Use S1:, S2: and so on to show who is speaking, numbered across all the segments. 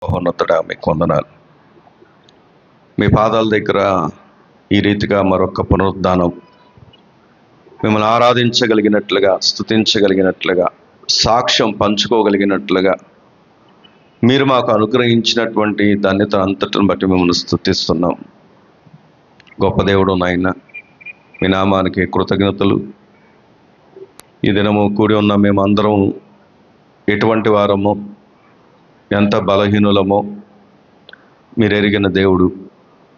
S1: మహోన్నతుడా, మీకు వందనాలు. మీ పాదాల దగ్గర ఈ రీతిగా మరొక పునరుద్ధానం మిమ్మల్ని ఆరాధించగలిగినట్లుగా, స్తుతించగలిగినట్లుగా, సాక్ష్యం పంచుకోగలిగినట్లుగా మీరు మాకు అనుగ్రహించినటువంటి ధన్యత అంతటిని బట్టి మిమ్మల్ని స్తుతిస్తున్నాం. గొప్ప దేవుడు నాయన, మీ నామానికి కృతజ్ఞతలు. ఈ దినము కూడి ఉన్న మేమందరం ఎటువంటి వారమో, ఎంత బలహీనులమో మీరు ఎరిగిన దేవుడు,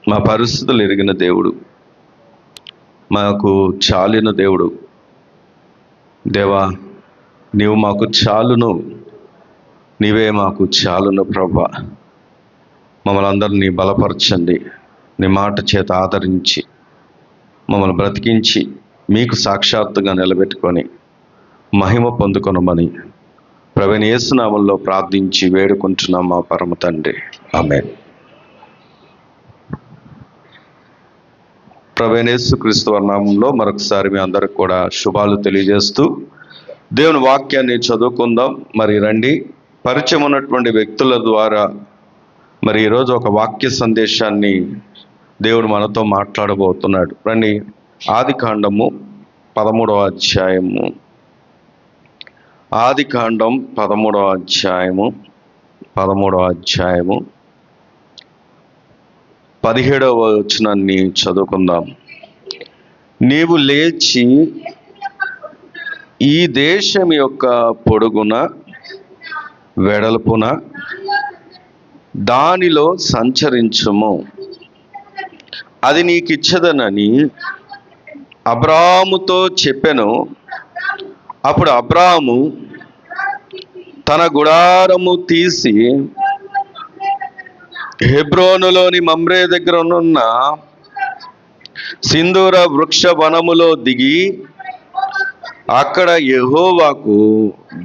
S1: మా పరిస్థితులు ఎరిగిన దేవుడు, మాకు చాలిన దేవుడు. దేవా, నీవు మాకు చాలును, నీవే మాకు చాలును ప్రభా. మమ్మల్ని అందరినీ బలపరచండి, నీ మాట చేత ఆదరించి మమ్మల్ని బ్రతికించి మీకు సాక్షాత్తుగా నిలబెట్టుకొని మహిమ పొందుకొనమని ప్రభువైన యేసు నామములో ప్రార్థించి వేడుకుంటున్నాం మా పరమ తండ్రి, ఆమేన్. ప్రభువైన యేసు క్రీస్తు నామములో మరొకసారి మీ అందరికి కూడా శుభాలు తెలియజేస్తూ దేవుని వాక్యాన్ని చదువుకుందాం. మరి రండి, పరిచయం ఉన్నటువంటి వ్యక్తుల ద్వారా మరి ఈరోజు ఒక వాక్య సందేశాన్ని దేవుడు మనతో మాట్లాడబోతున్నాడు. రండి, ఆదికాండము 13వ అధ్యాయము, ఆదికాండం 13వ అధ్యాయము 17వ వచనాన్ని చదువుకుందాం. నీవు లేచి ఈ దేశం యొక్క పొడుగున వెడల్పున దానిలో సంచరించుము, అది నీకిచ్చదనని అబ్రాహాముతో చెప్పెను. అప్పుడు అబ్రాహాము తన గుడారము తీసి హెబ్రోనులోని మమ్రే దగ్గర ఉన్న సింధూర వృక్ష వనములో దిగి అక్కడ యెహోవాకు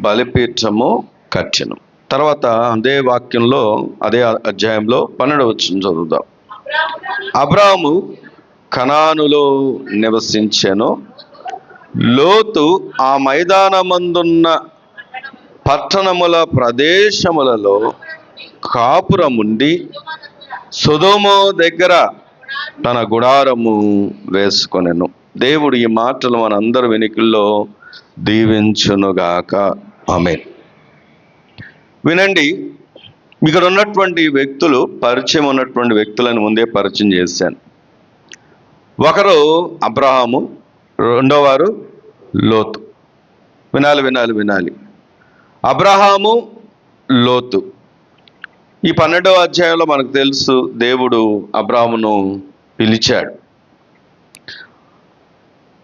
S1: బలిపీఠము కట్టెను. తర్వాత అదే వాక్యంలో, అదే అధ్యాయంలో 12వ వచనం చదువుదాం. అబ్రాహాము కనానులో నివసించెను. లోతు ఆ మైదానమందున్న పట్టణముల ప్రదేశములలో కాపురముండి సొదొమ దగ్గర తన గుడారము వేసుకొనెను. దేవుడు ఈ మాటలు మనందరి వెనుకల్లో దీవించునుగాక, ఆమేన్. వినండి, ఇక్కడ ఉన్నటువంటి వ్యక్తులు, పరిచయం ఉన్నటువంటి వ్యక్తులను ముందే పరిచయం చేశాను. ఒకరు అబ్రాహాము, రెండోవారు లోతు. వినాలి. అబ్రహాము, లోతు. ఈ 12వ అధ్యాయంలో మనకు తెలుసు, దేవుడు అబ్రాహామును పిలిచాడు.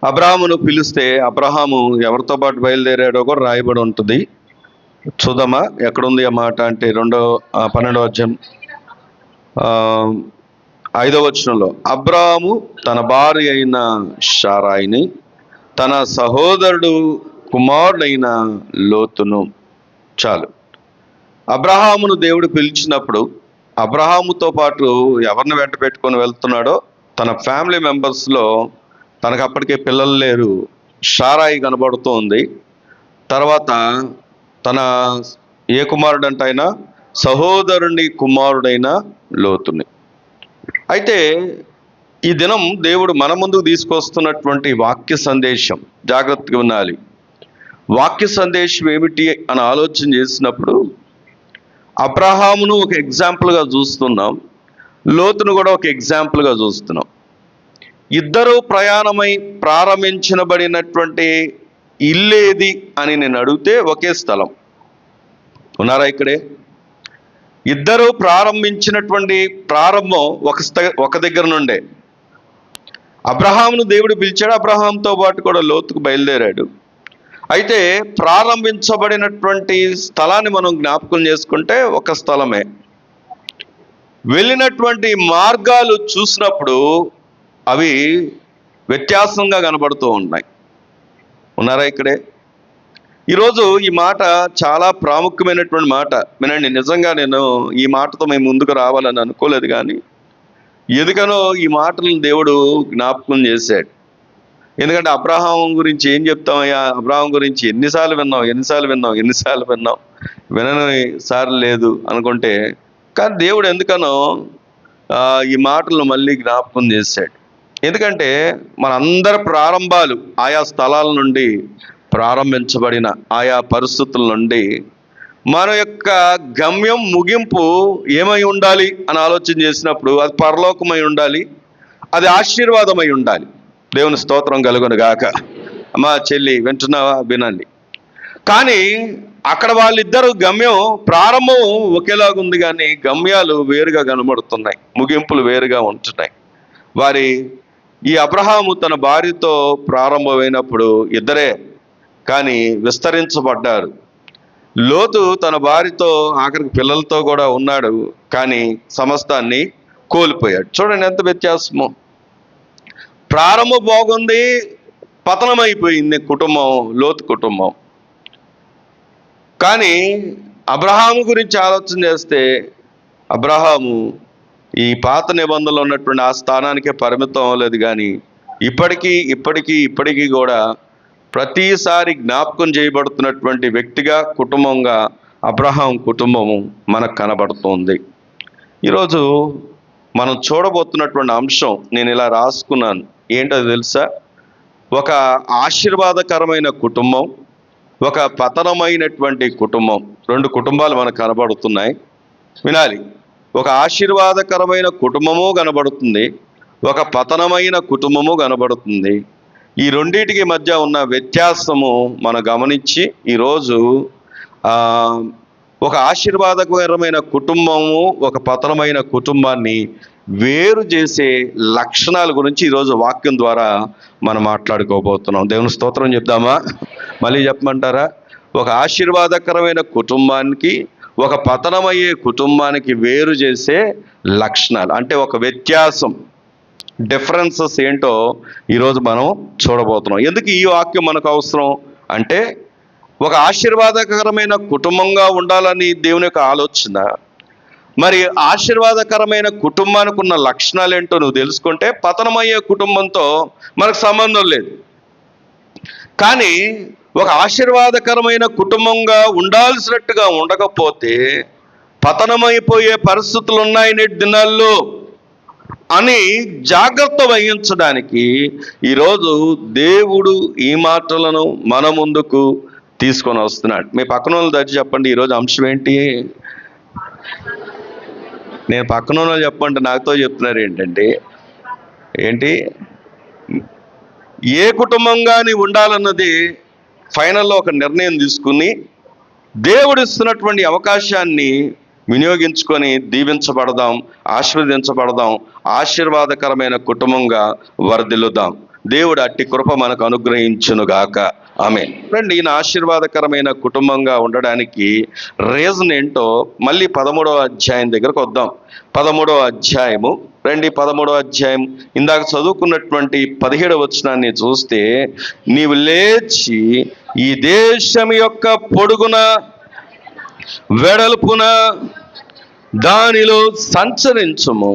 S1: అబ్రాహామును పిలిస్తే అబ్రహాము ఎవరితో పాటు బయలుదేరాడో కూడా రాయబడి ఉంటుంది. చూద్దామా, ఎక్కడుంది ఆ మాట అంటే 12వ అధ్యాయం 5వ వచనంలో, అబ్రాహాము తన భార్య అయిన షారాయిని, తన సహోదరుడు కుమారుడైన లోతును. చాలు. అబ్రహామును దేవుడు పిలిచినప్పుడు అబ్రహాముతో పాటు ఎవరిని వెంట పెట్టుకొని వెళ్తున్నాడో, తన ఫ్యామిలీ మెంబర్స్లో తనకు అప్పటికే పిల్లలు లేరు, షారాయి కనబడుతోంది. తర్వాత తన ఏ కుమారుడు అంటే ఆయన సహోదరుని కుమారుడైన లోతుని. అయితే ఈ దినం దేవుడు మన ముందుకు తీసుకొస్తున్నటువంటి వాక్య సందేశం, జాగ్రత్తగా వినాలి. వాక్య సందేశం ఏమిటి అని ఆలోచన చేసినప్పుడు అబ్రహామును ఒక ఎగ్జాంపుల్గా చూస్తున్నాం, లోతును కూడా ఒక ఎగ్జాంపుల్గా చూస్తున్నాం. ఇద్దరు ప్రయాణమై ప్రారంభించబడినటువంటి ఇల్లేది అని నేను అడిగితే ఒకే స్థలం. ఉన్నారా ఇక్కడే? ఇద్దరు ప్రారంభించినటువంటి ప్రారంభం ఒక దగ్గర నుండే. అబ్రహామును దేవుడు పిలిచాడు, అబ్రహాంతో పాటు కూడా లోతుకు బయలుదేరాడు. అయితే ప్రారంభించబడినటువంటి స్థలాన్ని మనం జ్ఞాపకం చేసుకుంటే ఒక స్థలమే. వెళ్ళినటువంటి మార్గాలు చూసినప్పుడు అవి వ్యత్యాసంగా కనబడుతూ ఉన్నాయి. ఉన్నారా ఇక్కడే? ఈరోజు ఈ మాట చాలా ప్రాముఖ్యమైనటువంటి మాట. వినండి, నిజంగా నేను ఈ మాటతో మేము ముందుకు రావాలని అనుకోలేదు, కానీ ఎందుకనో ఈ మాటలను దేవుడు జ్ఞాపకం చేశాడు. ఎందుకంటే అబ్రహాం గురించి ఏం చెప్తామయ్యా, అబ్రహాం గురించి ఎన్నిసార్లు విన్నాం, వినని సార్లు లేదు అనుకుంటే కానీ దేవుడు ఎందుకనో ఈ మాటలను మళ్ళీ జ్ఞాపకం చేశాడు. ఎందుకంటే మనందరి ప్రారంభాలు ఆయా స్థలాల నుండి ప్రారంభించబడిన ఆయా పరిస్థితుల నుండి మన యొక్క గమ్యం ముగింపు ఏమై ఉండాలి అని ఆలోచన చేసినప్పుడు అది పరలోకమై ఉండాలి, అది ఆశీర్వాదమై ఉండాలి. దేవుని స్తోత్రం కలుగును గాక. అమ్మా చెల్లి వింటున్నావా? వినండి. కానీ అక్కడ వాళ్ళిద్దరు గమ్యం ప్రారంభం ఒకేలాగుంది, కానీ గమ్యాలు వేరుగా కనబడుతున్నాయి, ముగింపులు వేరుగా ఉంటున్నాయి. వారి ఈ అబ్రహాము తన భార్యతో ప్రారంభమైనప్పుడు ఇద్దరే, కానీ విస్తరించబడ్డారు. లోతు తన భార్యతో ఆఖరికి పిల్లలతో కూడా ఉన్నాడు, కానీ సమస్తాన్ని కోల్పోయాడు. చూడండి ఎంత వ్యత్యాసము. ప్రారంభం బాగుంది, పతనమైపోయింది కుటుంబం, లోతు కుటుంబం. కానీ అబ్రహాము గురించి ఆలోచన చేస్తే అబ్రహాము ఈ పాత నిబంధనలో ఉన్నటువంటి ఆ స్థానానికే పరిమితం అవ్వలేదు, కానీ ఇప్పటికీ కూడా ప్రతిసారి జ్ఞాపకం చేయబడుతున్నటువంటి వ్యక్తిగా, కుటుంబంగా అబ్రహాం కుటుంబము మనకు కనబడుతుంది. ఈరోజు మనం చూడబోతున్నటువంటి అంశం నేను ఇలా రాసుకున్నాను. ఏంటో తెలుసా? ఒక ఆశీర్వాదకరమైన కుటుంబం, ఒక పతనమైనటువంటి కుటుంబం. రెండు కుటుంబాలు మనకు కనబడుతున్నాయి, వినాలి. ఒక ఆశీర్వాదకరమైన కుటుంబము కనబడుతుంది, ఒక పతనమైన కుటుంబము కనబడుతుంది. ఈ రెండింటికి మధ్య ఉన్న వ్యత్యాసము మనం గమనించి ఈరోజు ఒక ఆశీర్వాదకరమైన కుటుంబము, ఒక పతనమైన కుటుంబాన్ని వేరు చేసే లక్షణాల గురించి ఈరోజు వాక్యం ద్వారా మనం మాట్లాడుకోబోతున్నాం. దేవుని స్తోత్రం చెప్దామా? మళ్ళీ చెప్పమంటారా? ఒక ఆశీర్వాదకరమైన కుటుంబానికి, ఒక పతనమయ్యే కుటుంబానికి వేరు చేసే లక్షణాలు, అంటే ఒక వ్యత్యాసం, డిఫరెన్సెస్ ఏంటో ఈరోజు మనం చూడబోతున్నాం. ఎందుకు ఈ వాక్యం మనకు అవసరం అంటే, ఒక ఆశీర్వాదకరమైన కుటుంబంగా ఉండాలని దేవుని యొక్క ఆలోచన. మరి ఆశీర్వాదకరమైన కుటుంబానికి ఉన్న లక్షణాలు ఏంటో నువ్వు తెలుసుకుంటే పతనమయ్యే కుటుంబంతో మనకు సంబంధం లేదు. కానీ ఒక ఆశీర్వాదకరమైన కుటుంబంగా ఉండాల్సినట్టుగా ఉండకపోతే పతనమైపోయే పరిస్థితులు ఉన్నాయి నేటి దినాల్లో అని జాగ్రత్త వహించడానికి ఈరోజు దేవుడు ఈ మాటలను మన ముందుకు తీసుకొని వస్తున్నాడు. మీ పక్కన వాళ్ళు దయచేసి చెప్పండి, ఈరోజు అంశం ఏంటి? నేను పక్కన వాళ్ళు చెప్పండి, నాతో చెప్తున్నారు ఏంటంటే, ఏంటి ఏ కుటుంబంగా నీ ఉండాలన్నది ఫైనల్లో ఒక నిర్ణయం తీసుకుని దేవుడు ఇస్తున్నటువంటి అవకాశాన్ని వినియోగించుకొని దీవించబడదాం, ఆశీర్వదించబడదాం, ఆశీర్వాదకరమైన కుటుంబంగా వర్ధిల్లుదాం. దేవుడు అట్టి కృప మనకు అనుగ్రహించునుగాక. ఆమేన్. రండి, ఈయన ఆశీర్వాదకరమైన కుటుంబంగా ఉండడానికి రీజన్ ఏంటో మళ్ళీ 13వ అధ్యాయం దగ్గరకు వద్దాం. 13వ అధ్యాయము రండి. 13వ అధ్యాయం ఇందాక చదువుకున్నటువంటి 17వ వచనాన్ని చూస్తే, నీవు లేచి ఈ దేశం యొక్క పొడుగున వెడల్పున దానిలో సంచరించుము,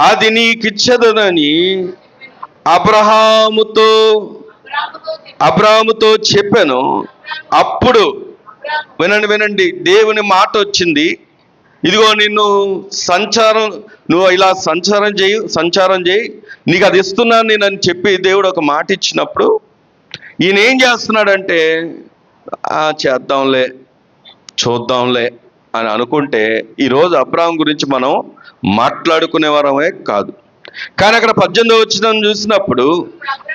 S1: అది నీకిచ్చదనని అబ్రాహాముతో చెప్పాను. అప్పుడు వినండి, దేవుని మాట వచ్చింది, ఇదిగో నువ్వు ఇలా సంచారం చేయి, నీకు అది ఇస్తున్నాను నేను అని చెప్పి దేవుడు ఒక మాట ఇచ్చినప్పుడు ఈయన ఏం చేస్తున్నాడంటే, చేద్దాంలే, చూద్దాంలే అని అనుకుంటే ఈరోజు అబ్రాహాం గురించి మనం మాట్లాడుకునే వారమే కాదు. కానీ అక్కడ 18వ వచనం చూసినప్పుడు,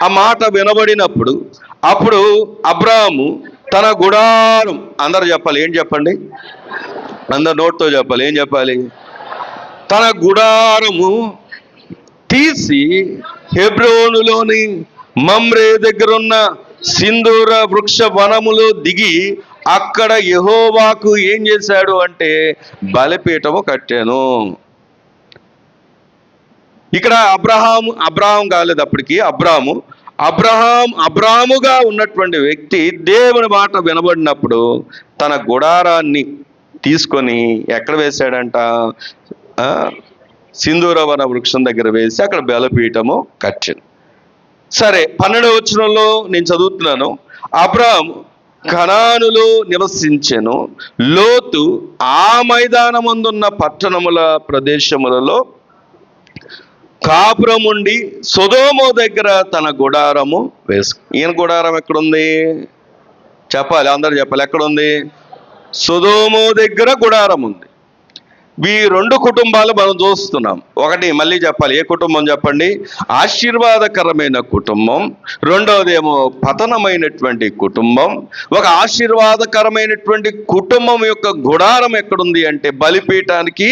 S1: ఆ మాట వినబడినప్పుడు, అప్పుడు అబ్రాహాము తన గుడారం, అందరు చెప్పాలి, ఏం చెప్పండి, అందరు నోటితో చెప్పాలి, ఏం చెప్పాలి, తన గుడారము తీసి హెబ్రోనులోని మమ్రే దగ్గరున్న సింధూర వృక్ష వనములో దిగి అక్కడ యెహోవాకు ఏం చేశాడు అంటే బలిపీఠము కట్టాను. ఇక్కడ అబ్రాహాం కాలేదు, అప్పటికి అబ్రాహాముగా ఉన్నటువంటి వ్యక్తి దేవుని మాట వినబడినప్పుడు తన గుడారాన్ని తీసుకొని ఎక్కడ వేశాడంట? సింధూరవన వృక్షం దగ్గర వేసి అక్కడ బలిపీఠము కట్టాను. సరే, 12వ వచనంలో నేను చదువుతున్నాను, అబ్రాహాము కనానులో నివసించెను. లోతు ఆ మైదానమందున్న పట్టణముల ప్రదేశములలో కాపురముండి సొదొమ దగ్గర తన గుడారము ఈయన గుడారం ఎక్కడుంది చెప్పాలి, అందరు చెప్పాలి, ఎక్కడుంది? సొదొమ దగ్గర గుడారం ఉంది. ఈ రెండు కుటుంబాలు మనం చూస్తున్నాం. ఒకటి మళ్ళీ చెప్పాలి, ఏ కుటుంబం చెప్పండి? ఆశీర్వాదకరమైన కుటుంబం. రెండవదేమో పతనమైనటువంటి కుటుంబం. ఒక ఆశీర్వాదకరమైనటువంటి కుటుంబం యొక్క గుడారం ఎక్కడుంది అంటే బలిపీఠానికి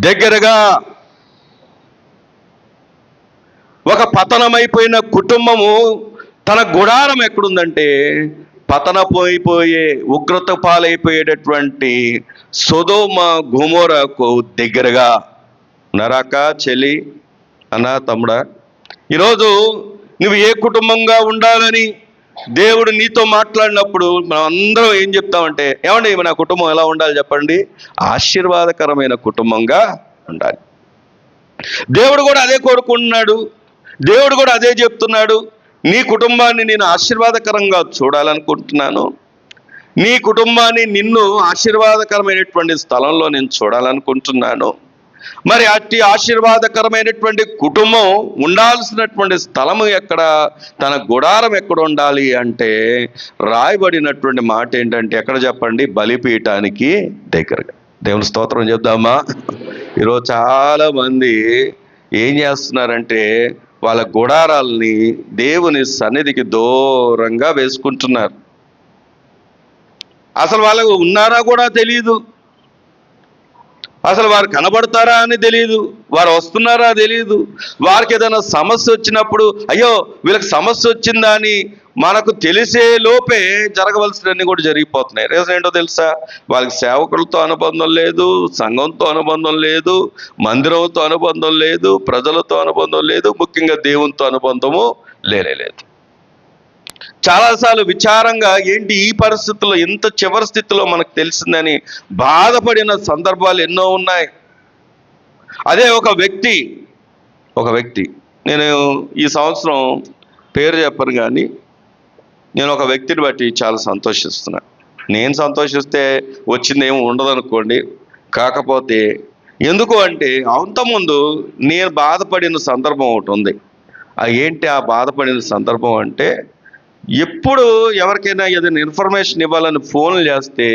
S1: దగ్గరగా. ఒక పతనమైపోయిన కుటుంబము తన గుడారం ఎక్కడుందంటే పతనపోయిపోయే ఉగ్రత పాలైపోయేటటువంటి సొదొమ గొమొరకు దగ్గరగా. నరాక చెల్లి అన్న తమ్ముడా, ఈరోజు నువ్వు ఏ కుటుంబంగా ఉండాలని దేవుడు నీతో మాట్లాడినప్పుడు మనం అందరం ఏం చెప్తామంటే, ఏమండి నా కుటుంబం ఎలా ఉండాలి చెప్పండి? ఆశీర్వాదకరమైన కుటుంబంగా ఉండాలి. దేవుడు కూడా అదే కోరుకుంటున్నాడు. దేవుడు కూడా అదే చెప్తున్నాడు. నీ కుటుంబాన్ని నేను ఆశీర్వాదకరంగా చూడాలనుకుంటున్నాను. నీ కుటుంబాన్ని నిన్ను ఆశీర్వాదకరమైనటువంటి స్థలంలో నేను చూడాలనుకుంటున్నాను. మరి అట్టి ఆశీర్వాదకరమైనటువంటి కుటుంబం ఉండాల్సినటువంటి స్థలము ఎక్కడ, తన గుడారం ఎక్కడ ఉండాలి అంటే రాయబడినటువంటి మాట ఏంటంటే ఎక్కడ చెప్పండి? బలిపీఠానికి దగ్గరగా. దేవుని స్తోత్రం చెప్దామా? ఈరోజు చాలా మంది ఏం చేస్తున్నారంటే వాళ్ళ గుడారాల్ని దేవుని సన్నిధికి దూరంగా వేసుకుంటున్నారు. అసలు వాళ్ళకు ఉన్నారా కూడా తెలియదు. అసలు వారు కనబడతారా అని తెలియదు. వారు వస్తున్నారా తెలియదు. వారికి ఏదైనా సమస్య వచ్చినప్పుడు అయ్యో వీళ్ళకి సమస్య వచ్చిందా అని మనకు తెలిసే లోపే జరగవలసినవన్నీ కూడా జరిగిపోతున్నాయి. రీజన్ ఏంటో తెలుసా? వాళ్ళకి సేవకులతో అనుబంధం లేదు, సంఘంతో అనుబంధం లేదు, మందిరంతో అనుబంధం లేదు, ప్రజలతో అనుబంధం లేదు, ముఖ్యంగా దేవునితో అనుబంధము లేదు. చాలాసార్లు విచారంగా ఏంటి ఈ పరిస్థితుల్లో, ఇంత చివరి స్థితిలో మనకు తెలిసిందని బాధపడిన సందర్భాలు ఎన్నో ఉన్నాయి. అదే ఒక వ్యక్తి నేను ఈ సంవత్సరం పేరు చెప్పను కానీ నేను ఒక వ్యక్తిని బట్టి చాలా సంతోషిస్తున్నా. నేను సంతోషిస్తే వచ్చింది ఏమి ఉండదనుకోండి. కాకపోతే ఎందుకు అంటే అంతకుముందు నేను బాధపడిన సందర్భం ఒకటి ఉంది. ఏంటి ఆ బాధపడిన సందర్భం అంటే, ఎప్పుడు ఎవరికైనా ఏదైనా ఇన్ఫర్మేషన్ ఇవ్వాలని ఫోన్లు చేస్తే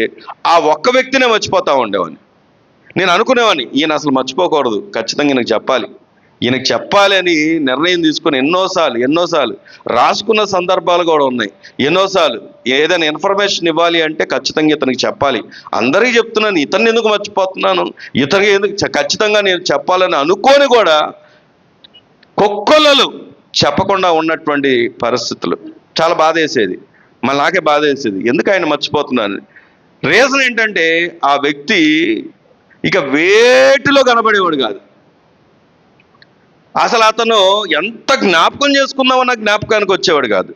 S1: ఆ ఒక్క వ్యక్తినే మర్చిపోతా ఉండేవాడిని. నేను అనుకునేవాడిని ఈయన అసలు మర్చిపోకూడదు, ఖచ్చితంగా ఈయనకు చెప్పాలి అని నిర్ణయం తీసుకుని ఎన్నోసార్లు రాసుకున్న సందర్భాలు కూడా ఉన్నాయి. ఎన్నోసార్లు ఏదైనా ఇన్ఫర్మేషన్ ఇవ్వాలి అంటే ఖచ్చితంగా ఇతనికి చెప్పాలి. అందరికీ చెప్తున్నాను, ఇతన్ని ఎందుకు మర్చిపోతున్నాను, ఇతనికి ఎందుకు ఖచ్చితంగా నేను చెప్పాలని అనుకోని కూడా కొక్కొల్లలు చెప్పకుండా ఉన్నటువంటి పరిస్థితులు చాలా బాధేసేది. మళ్ళీ నాకే బాధేసేది, ఎందుకు ఆయన మర్చిపోతున్నాను. రీజన్ ఏంటంటే ఆ వ్యక్తి ఇక వేటిలో కనబడేవాడు కాదు. అసలు అతను ఎంత జ్ఞాపకం చేసుకుందామన్న జ్ఞాపకానికి వచ్చేవాడు కాదు.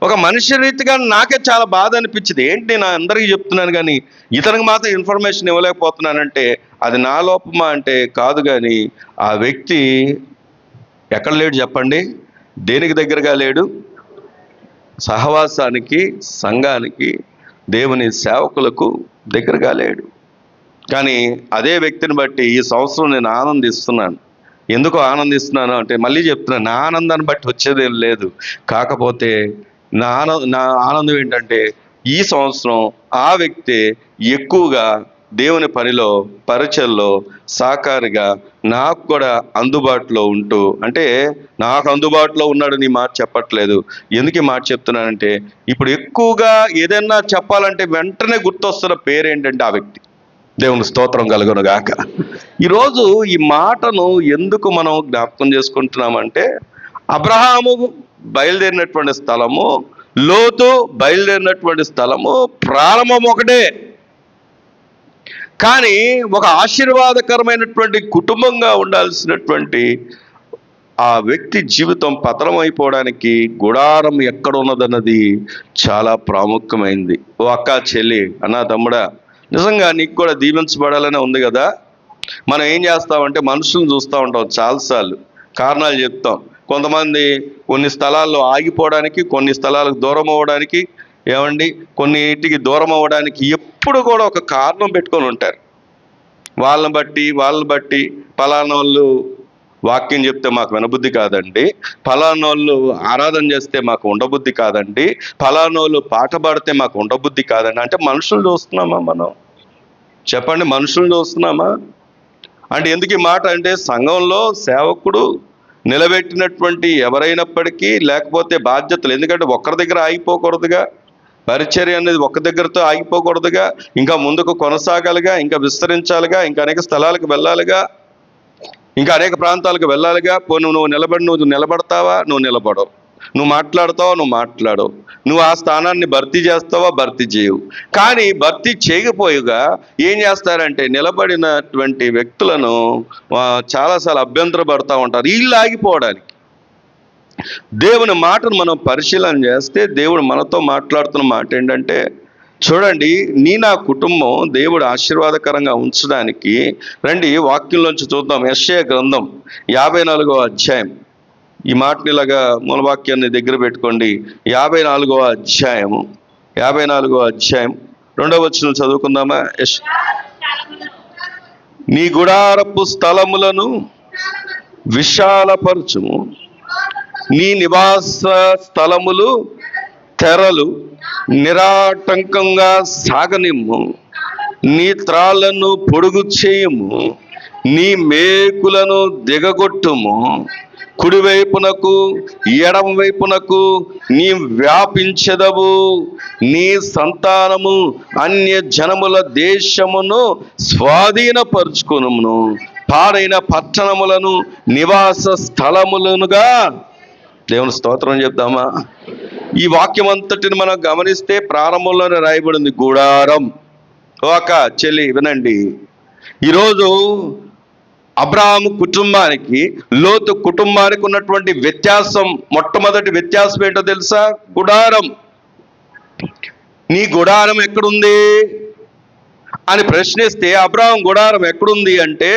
S1: ఒక మనిషి రీతిగా నాకే చాలా బాధ అనిపించింది. ఏంటి నేను అందరికీ చెప్తున్నాను కానీ ఇతనికి మాత్రం ఇన్ఫర్మేషన్ ఇవ్వలేకపోతున్నానంటే అది నా లోపమా అంటే కాదు. కానీ ఆ వ్యక్తి ఎక్కడ లేడు చెప్పండి? దేనికి దగ్గరగా లేడు? సహవాసానికి, సంఘానికి, దేవుని సేవకులకు దగ్గరగా లేడు. కానీ అదే వ్యక్తిని బట్టి ఈ సంవత్సరం నేను ఆనందిస్తున్నాను. ఎందుకు ఆనందిస్తున్నాను అంటే మళ్ళీ చెప్తున్నాను, నా ఆనందాన్ని బట్టి వచ్చేదేం లేదు. కాకపోతే నా ఆనందం ఏంటంటే ఈ సంవత్సరం ఆ వ్యక్తి ఎక్కువగా దేవుని పనిలో, పరిచయలో సహకారిగా నాకు కూడా అందుబాటులో ఉంటూ, అంటే నాకు అందుబాటులో ఉన్నాడు నీ మాట చెప్పట్లేదు. ఎందుకు ఈ మాట చెప్తున్నానంటే ఇప్పుడు ఎక్కువగా ఏదైనా చెప్పాలంటే వెంటనే గుర్తొస్తున్న పేరేంటంటే ఆ వ్యక్తి. దేవుని స్తోత్రం కలుగును గాక. ఈరోజు ఈ మాటను ఎందుకు మనం జ్ఞాపకం చేసుకుంటున్నామంటే అబ్రహాము బయలుదేరినటువంటి స్థలము, లోతు బయలుదేరినటువంటి స్థలము ప్రారంభం ఒకటే. కానీ ఒక ఆశీర్వాదకరమైనటువంటి కుటుంబంగా ఉండాల్సినటువంటి ఆ వ్యక్తి జీవితం పతనమైపోవడానికి గుడారం ఎక్కడ ఉన్నదన్నది చాలా ప్రాముఖ్యమైంది. ఓ అక్క, చెల్లి, అన్న, తమ్ముడా, నిజంగా నీకు కూడా దీవించబడాలనే ఉంది కదా. మనం ఏం చేస్తామంటే మనుషులను చూస్తూ ఉంటాం, చాలాసార్లు కారణాలు చెప్తాం. కొంతమంది కొన్ని స్థలాల్లో ఆగిపోవడానికి, కొన్ని స్థలాలకు దూరం అవ్వడానికి ఏమండి కొన్నిటికి దూరం అవ్వడానికి ఎప్పుడు కూడా ఒక కారణం పెట్టుకొని ఉంటారు. వాళ్ళని బట్టి పలానోళ్ళు వాక్యం చెప్తే మాకు వినబుద్ధి కాదండి, ఫలానోళ్ళు ఆరాధన చేస్తే మాకు ఉండబుద్ధి కాదండి, ఫలానోళ్ళు పాట పాడితే మాకు ఉండబుద్ధి కాదండి. అంటే మనుషులు చూస్తున్నామా మనం? చెప్పండి, మనుషులు చూస్తున్నామా? అంటే ఎందుకు ఈ మాట అంటే, సంఘంలో సేవకుడు నిలబెట్టినటువంటి ఎవరైనప్పటికీ, లేకపోతే బాధ్యతలు, ఎందుకంటే ఒక్కరి దగ్గర ఆగిపోకూడదుగా, పరిచర్య అనేది ఒక్క దగ్గరతో ఆగిపోకూడదుగా, ఇంకా ముందుకు కొనసాగాలిగా, ఇంకా విస్తరించాలిగా, ఇంకా అనేక స్థలాలకు వెళ్ళాలిగా, ఇంకా అనేక ప్రాంతాలకు వెళ్ళాలిగా. నువ్వు నిలబడతావా? నువ్వు నిలబడవు. నువ్వు మాట్లాడతావా? నువ్వు మాట్లాడవు. నువ్వు ఆ స్థానాన్ని భర్తీ చేస్తావా? భర్తీ చేయవు. కానీ భర్తీ చేయకపోయిగా ఏం చేస్తారంటే, నిలబడినటువంటి వ్యక్తులను చాలాసార్లు అభ్యంతరపడతా ఉంటారు వీళ్ళు ఆగిపోవడానికి. దేవుని మాటను మనం పరిశీలన చేస్తే, దేవుడు మనతో మాట్లాడుతున్న మాట ఏంటంటే, చూడండి, నా కుటుంబం దేవుడు ఆశీర్వాదకరంగా ఉంచడానికి రండి వాక్యంలోంచి చూద్దాం. యెషయా గ్రంథం 54వ అధ్యాయం. ఈ మాటని ఇలాగా మూలవాక్యాన్ని దగ్గర పెట్టుకోండి. 54వ అధ్యాయము 54వ అధ్యాయం 2వ వచనం చదువుకుందామా? నీ గుడారపు స్థలములను విశాలపరచుము, నీ నివాస స్థలములు తెరలు నిరాటంకంగా సాగనిమ్ము, నీ త్రాళ్లను పొడుగు చేయుము, నీ మేకులను దిగగొట్టుము, కుడివైపునకు ఎడమ వైపునకు నీ వ్యాపించెదవు, నీ సంతానము అన్య జనముల దేశమును స్వాధీనపరుచుకొనును, పాడైన పట్టణములను నివాస స్థలములనుగా. దేవుని స్తోత్రం చెప్దామా? ఈ వాక్యం అంతటిని మనం గమనిస్తే ప్రారంభంలోనే రాయబడింది గుడారం. ఒక చెల్లి వినండి, ఈరోజు అబ్రాహాము కుటుంబానికి లోతు కుటుంబానికి ఉన్నటువంటి వ్యత్యాసం, మొట్టమొదటి వ్యత్యాసం ఏంటో తెలుసా? గుడారం. నీ గుడారం ఎక్కడుంది అని ప్రశ్నిస్తే, అబ్రాహాం గుడారం ఎక్కడుంది అంటే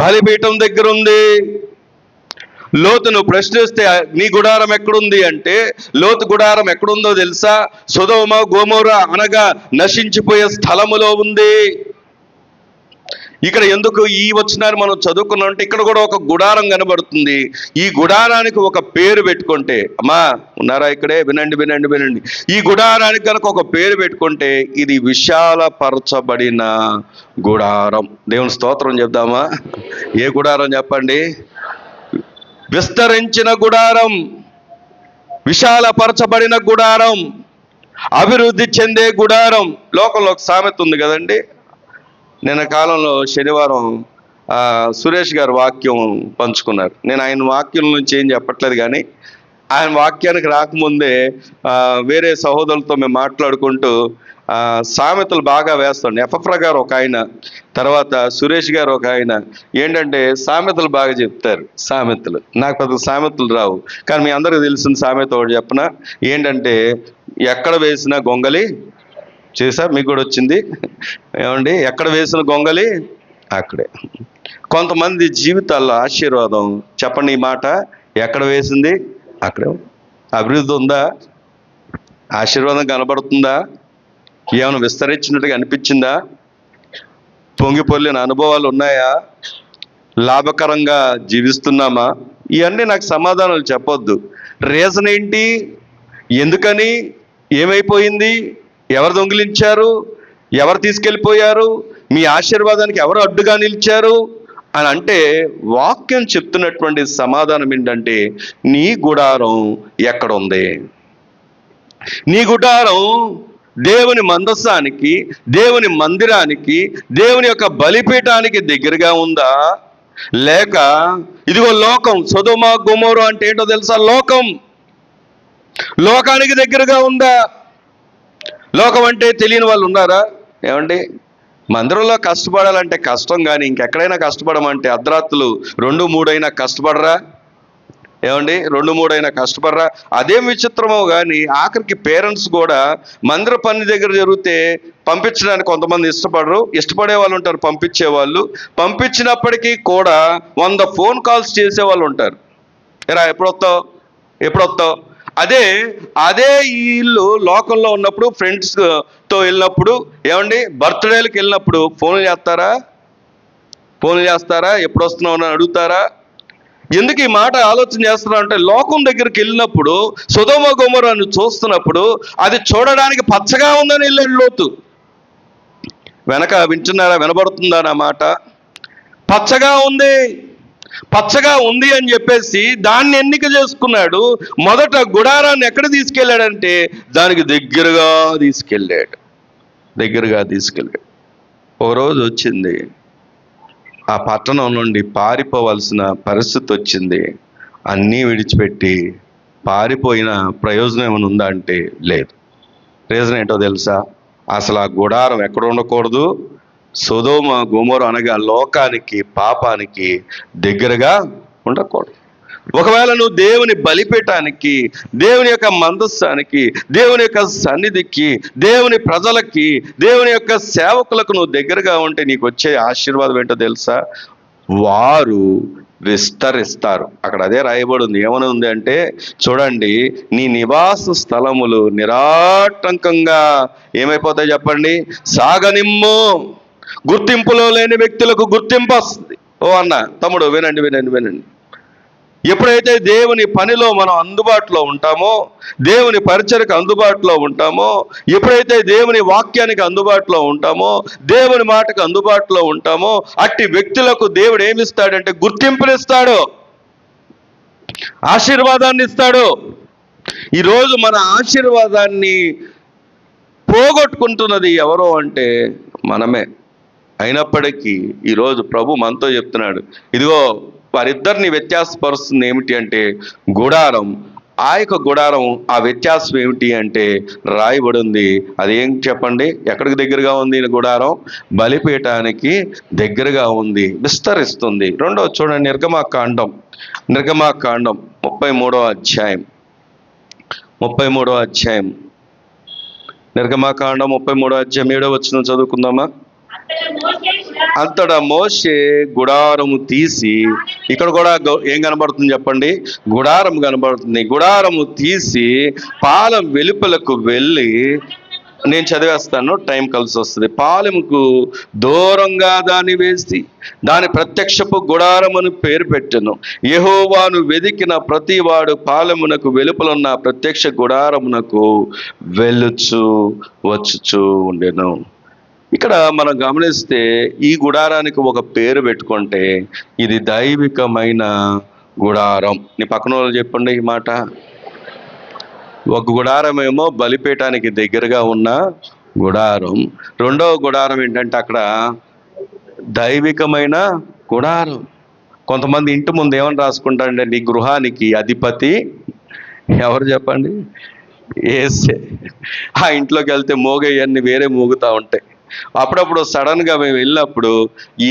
S1: బలిపీఠం దగ్గర ఉంది. లోతును ప్రశ్నిస్తే నీ గుడారం ఎక్కడుంది అంటే, లోతు గుడారం ఎక్కడుందో తెలుసా? సొదొమ గొమొర్రా అనగా నశించిపోయే స్థలములో ఉంది. ఇక్కడ ఎందుకు ఈ వచనాన్ని మనం చదువుకున్నామంటే, ఇక్కడ కూడా ఒక గుడారం కనబడుతుంది. ఈ గుడారానికి ఒక పేరు పెట్టుకుంటే, అమ్మా ఉన్నారా ఇక్కడే? వినండి వినండి వినండి. ఈ గుడారానికి కనుక ఒక పేరు పెట్టుకుంటే, ఇది విశాలపరచబడిన గుడారం. దేవుని స్తోత్రం చెప్దామా? ఏ గుడారం చెప్పండి? విస్తరించిన గుడారం, విశాలపరచబడిన గుడారం, అభివృద్ధి చెందే గుడారం. లోకంలో ఒక సామెత ఉంది కదండి. నిన్న కాలంలో శనివారం సురేష్ గారు వాక్యం పంచుకున్నారు. నేను ఆయన వాక్యం నుంచి ఏం చెప్పట్లేదు, కానీ ఆయన వాక్యానికి రాకముందే వేరే సహోదరులతో మేము మాట్లాడుకుంటూ సామెతలు బాగా వేస్తాండి. ఎఫ్ఎఫ్రా గారు ఒక ఆయన, తర్వాత సురేష్ గారు ఒక ఆయన, ఏంటంటే సామెతలు బాగా చెప్తారు. సామెతలు నాకు పెద్ద సామెతలు రావు, కానీ మీ అందరికీ తెలిసిన సామెత ఒకటి చెప్పనా? ఏంటంటే, ఎక్కడ వేసిన గొంగలి చేసా, మీకు కూడా వచ్చింది ఏమండి? ఎక్కడ వేసిన గొంగలి అక్కడే. కొంతమంది జీవితాల్లో ఆశీర్వాదం, చెప్పండి ఈ మాట, ఎక్కడ వేసింది అక్కడే. అభివృద్ధి ఉందా? ఆశీర్వాదం కనబడుతుందా? ఏమైనా విస్తరించినట్టుగా అనిపించిందా? పొంగిపొర్లిన అనుభవాలు ఉన్నాయా? లాభకరంగా జీవిస్తున్నామా? ఇవన్నీ నాకు సమాధానాలు చెప్పొద్దు. రీజన్ ఏంటి? ఎందుకని? ఏమైపోయింది? ఎవరు దొంగిలించారు? ఎవరు తీసుకెళ్ళిపోయారు? మీ ఆశీర్వాదానికి ఎవరు అడ్డుగా నిలిచారు అని అంటే, వాక్యం చెప్తున్నటువంటి సమాధానం ఏంటంటే, నీ గుడారం ఎక్కడుంది? నీ గుడారం దేవుని మందసానికి, దేవుని మందిరానికి, దేవుని యొక్క బలిపీఠానికి దగ్గరగా ఉందా? లేక ఇదిగో లోకం, సొదొమ గొమొర్రా అంటే ఏంటో తెలుసా? లోకం, లోకానికి దగ్గరగా ఉందా? లోకం అంటే తెలియని వాళ్ళు ఉన్నారా? ఏమండి, మందిరంలో కష్టపడాలంటే కష్టం, కానీ ఇంకెక్కడైనా కష్టపడమంటే అర్ధరాత్రులు 2-3 అయినా కష్టపడరా? ఏమండి, 2-3 అయినా కష్టపడరా? అదేం విచిత్రమో కానీ ఆఖరికి పేరెంట్స్ కూడా మందిర పని దగ్గర జరిగితే పంపించడానికి కొంతమంది ఇష్టపడరు, ఇష్టపడే వాళ్ళు ఉంటారు పంపించేవాళ్ళు. పంపించినప్పటికీ కూడా 100 ఫోన్ కాల్స్ చేసేవాళ్ళు ఉంటారు. ఎరా ఎప్పుడొస్తావు? అదే అదే వీళ్ళు లోకంలో ఉన్నప్పుడు ఫ్రెండ్స్తో వెళ్ళినప్పుడు ఏమండి బర్త్డేలకు వెళ్ళినప్పుడు ఫోన్లు చేస్తారా, ఎప్పుడు వస్తున్నావు అని అడుగుతారా? ఎందుకు ఈ మాట ఆలోచన చేస్తున్నా అంటే, లోకం దగ్గరికి వెళ్ళినప్పుడు సొదొమ గొమొర్రాను చూస్తున్నప్పుడు అది చూడడానికి పచ్చగా ఉందని వెళ్ళాడు లోతు. వెనక వింటున్నారా, వినబడుతుందా నా మాట? పచ్చగా ఉంది అని చెప్పేసి దాన్ని ఎన్నిక చేసుకున్నాడు. మొదట గుడారాన్ని ఎక్కడ తీసుకెళ్ళాడంటే దానికి దగ్గరగా తీసుకెళ్ళాడు. ఒక రోజు వచ్చింది, ఆ పట్టణం నుండి పారిపోవలసిన పరిస్థితి వచ్చింది. అన్నీ విడిచిపెట్టి పారిపోయిన ప్రయోజనం ఏమైనా ఉందా అంటే లేదు. రీజన్ ఏంటో తెలుసా? అసలు ఆ గుడారం ఎక్కడ ఉండకూడదు? సొదొమ గొమొర్రా అనగా లోకానికి, పాపానికి దగ్గరగా ఉండకూడదు. ఒకవేళ నువ్వు దేవుని బలిపీఠానికి, దేవుని యొక్క మందస్సానికి, దేవుని యొక్క సన్నిధికి, దేవుని ప్రజలకి, దేవుని యొక్క సేవకులకు నువ్వు దగ్గరగా ఉంటే నీకు వచ్చే ఆశీర్వాదం ఏంటో తెలుసా? వారు విస్తరిస్తారు. అక్కడ అదే రాయబడి ఉంది. ఏమని ఉంది అంటే, చూడండి, నీ నివాస స్థలములు నిరాటంకంగా ఏమైపోతాయి చెప్పండి? సాగనిమ్ము. గుర్తింపులో లేని వ్యక్తులకు గుర్తింపు వస్తుంది. ఓ అన్న, తమ్ముడు వినండి. ఎప్పుడైతే దేవుని పనిలో మనం అందుబాటులో ఉంటామో, దేవుని పరిచర్యకు అందుబాటులో ఉంటామో, ఎప్పుడైతే దేవుని వాక్యానికి అందుబాటులో ఉంటామో, దేవుని మాటకు అందుబాటులో ఉంటామో, అట్టి వ్యక్తులకు దేవుడు ఏమిస్తాడంటే గుర్తింపునిస్తాడు, ఆశీర్వాదాన్ని ఇస్తాడు. ఈరోజు మన ఆశీర్వాదాన్ని పోగొట్టుకుంటున్నది ఎవరో అంటే మనమే. అయినప్పటికీ ఈరోజు ప్రభు మనతో చెప్తున్నాడు, ఇదిగో వారిద్దరిని వ్యత్యాసపరుస్తుంది ఏమిటి అంటే గుడారం. ఆ యొక్క గుడారం, ఆ వ్యత్యాసం ఏమిటి అంటే రాయబడి ఉంది. అదేం చెప్పండి? ఎక్కడికి దగ్గరగా ఉంది గుడారం? బలిపీఠానికి దగ్గరగా ఉంది, విస్తరిస్తుంది. రెండవ చూడండి, నిర్గమాకాండం 33వ అధ్యాయం. నిర్గమాకాండం 33వ అధ్యాయం 7వ వచనం చదువుకుందామా? అంతటా మోషే గుడారము తీసి, ఇక్కడ కూడా ఏం కనబడుతుంది చెప్పండి? గుడారం కనబడుతుంది. గుడారము తీసి పాలెం వెలుపలకు వెళ్ళి, నేను చదివేస్తాను, టైం కలిసి వస్తుంది. పాలెముకు దూరంగా దాన్ని వేసి దాని ప్రత్యక్షపు గుడారమును పేరు పెట్టెను. యెహోవాను వెదికిన ప్రతి వాడు పాలెమునకు వెలుపలున్న ప్రత్యక్ష గుడారమునకు వచ్చుచూ ఉండెను. ఇక్కడ మనం గమనిస్తే ఈ గుడారానికి ఒక పేరు పెట్టుకుంటే ఇది దైవికమైన గుడారం. నీ పక్కన వాళ్ళు చెప్పండి ఈ మాట. ఒక గుడారం ఏమో బలిపీఠానికి దగ్గరగా ఉన్న గుడారం. రెండవ గుడారం ఏంటంటే అక్కడ దైవికమైన గుడారం. కొంతమంది ఇంటి ముందు ఏమని రాసుకుంటారంటే, నీ గృహానికి అధిపతి ఎవరు చెప్పండి? యేసే. ఆ ఇంట్లోకి వెళ్తే మోగేయన్నీ వేరే మోగుతూ ఉంటాయి. అప్పుడప్పుడు సడన్గా మేము వెళ్ళినప్పుడు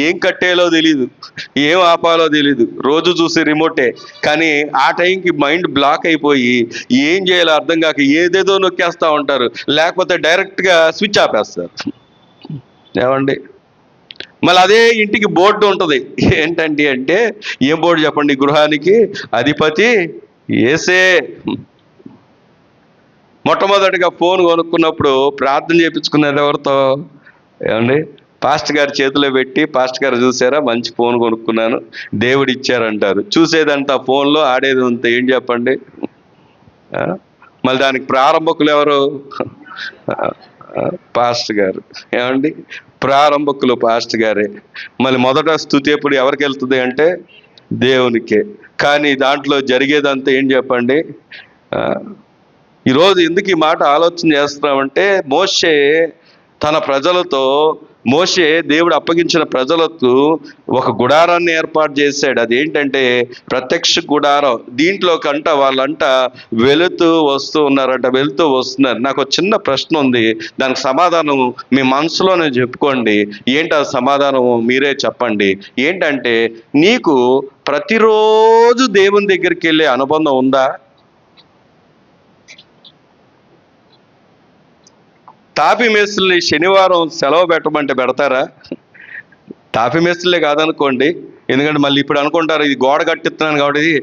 S1: ఏం కట్టేలో తెలీదు, ఏం ఆపాలో తెలీదు. రోజు చూసి రిమోటే, కానీ ఆ టైంకి మైండ్ బ్లాక్ అయిపోయి ఏం చేయాలో అర్థం కాక ఏదేదో నొక్కేస్తూ ఉంటారు, లేకపోతే డైరెక్ట్గా స్విచ్ ఆపేస్తారు. ఏమండి? మళ్ళీ అదే ఇంటికి బోర్డు ఉంటుంది. ఏంటంటే అంటే ఏం బోర్డు చెప్పండి? గృహానికి అధిపతి యేసే. మొట్టమొదటిగా ఫోన్ కొనుక్కున్నప్పుడు ప్రార్థన చేయించుకున్నది ఎవరితో? ఏమండి? పాస్టర్ గారి చేతిలో పెట్టి, పాస్టర్ గారు చూసారా మంచి ఫోన్ కొనుక్కున్నాను, దేవుడు ఇచ్చారంటారు. చూసేదంతా ఫోన్లో, ఆడేది అంతా ఏం చెప్పండి? మళ్ళీ దానికి ప్రారంభకులు ఎవరు? పాస్టర్ గారు. ఏమండి? ప్రారంభకులు పాస్టర్ గారే. మళ్ళీ మొదట స్తుతి ఎప్పుడు ఎవరికి వెళ్తుంది అంటే దేవునికే. కానీ దాంట్లో జరిగేదంతా ఏం చెప్పండి? ఈరోజు ఎందుకు ఈ మాట ఆలోచన చేస్తున్నామంటే, మోషే దేవుడు అప్పగించిన ప్రజలకు ఒక గుడారాన్ని ఏర్పాటు చేశాడు. అదేంటంటే ప్రత్యక్ష గుడారం. దీంట్లో వాళ్ళంట వెళుతూ వస్తున్నారు. నాకు ఒక చిన్న ప్రశ్న ఉంది, దానికి సమాధానం మీ మనసులోనే చెప్పుకోండి. ఏంటి ఆ సమాధానం మీరే చెప్పండి. ఏంటంటే, నీకు ప్రతిరోజు దేవుని దగ్గరికి వెళ్ళే అనుబంధం ఉందా? తాపి మేస్త్రుల్ని శనివారం సెలవు పెట్టమంటే పెడతారా? తాపి మేస్త్రులే కాదనుకోండి, ఎందుకంటే మళ్ళీ ఇప్పుడు అనుకుంటారు ఇది గోడ కట్టిస్తున్నాను కాబట్టి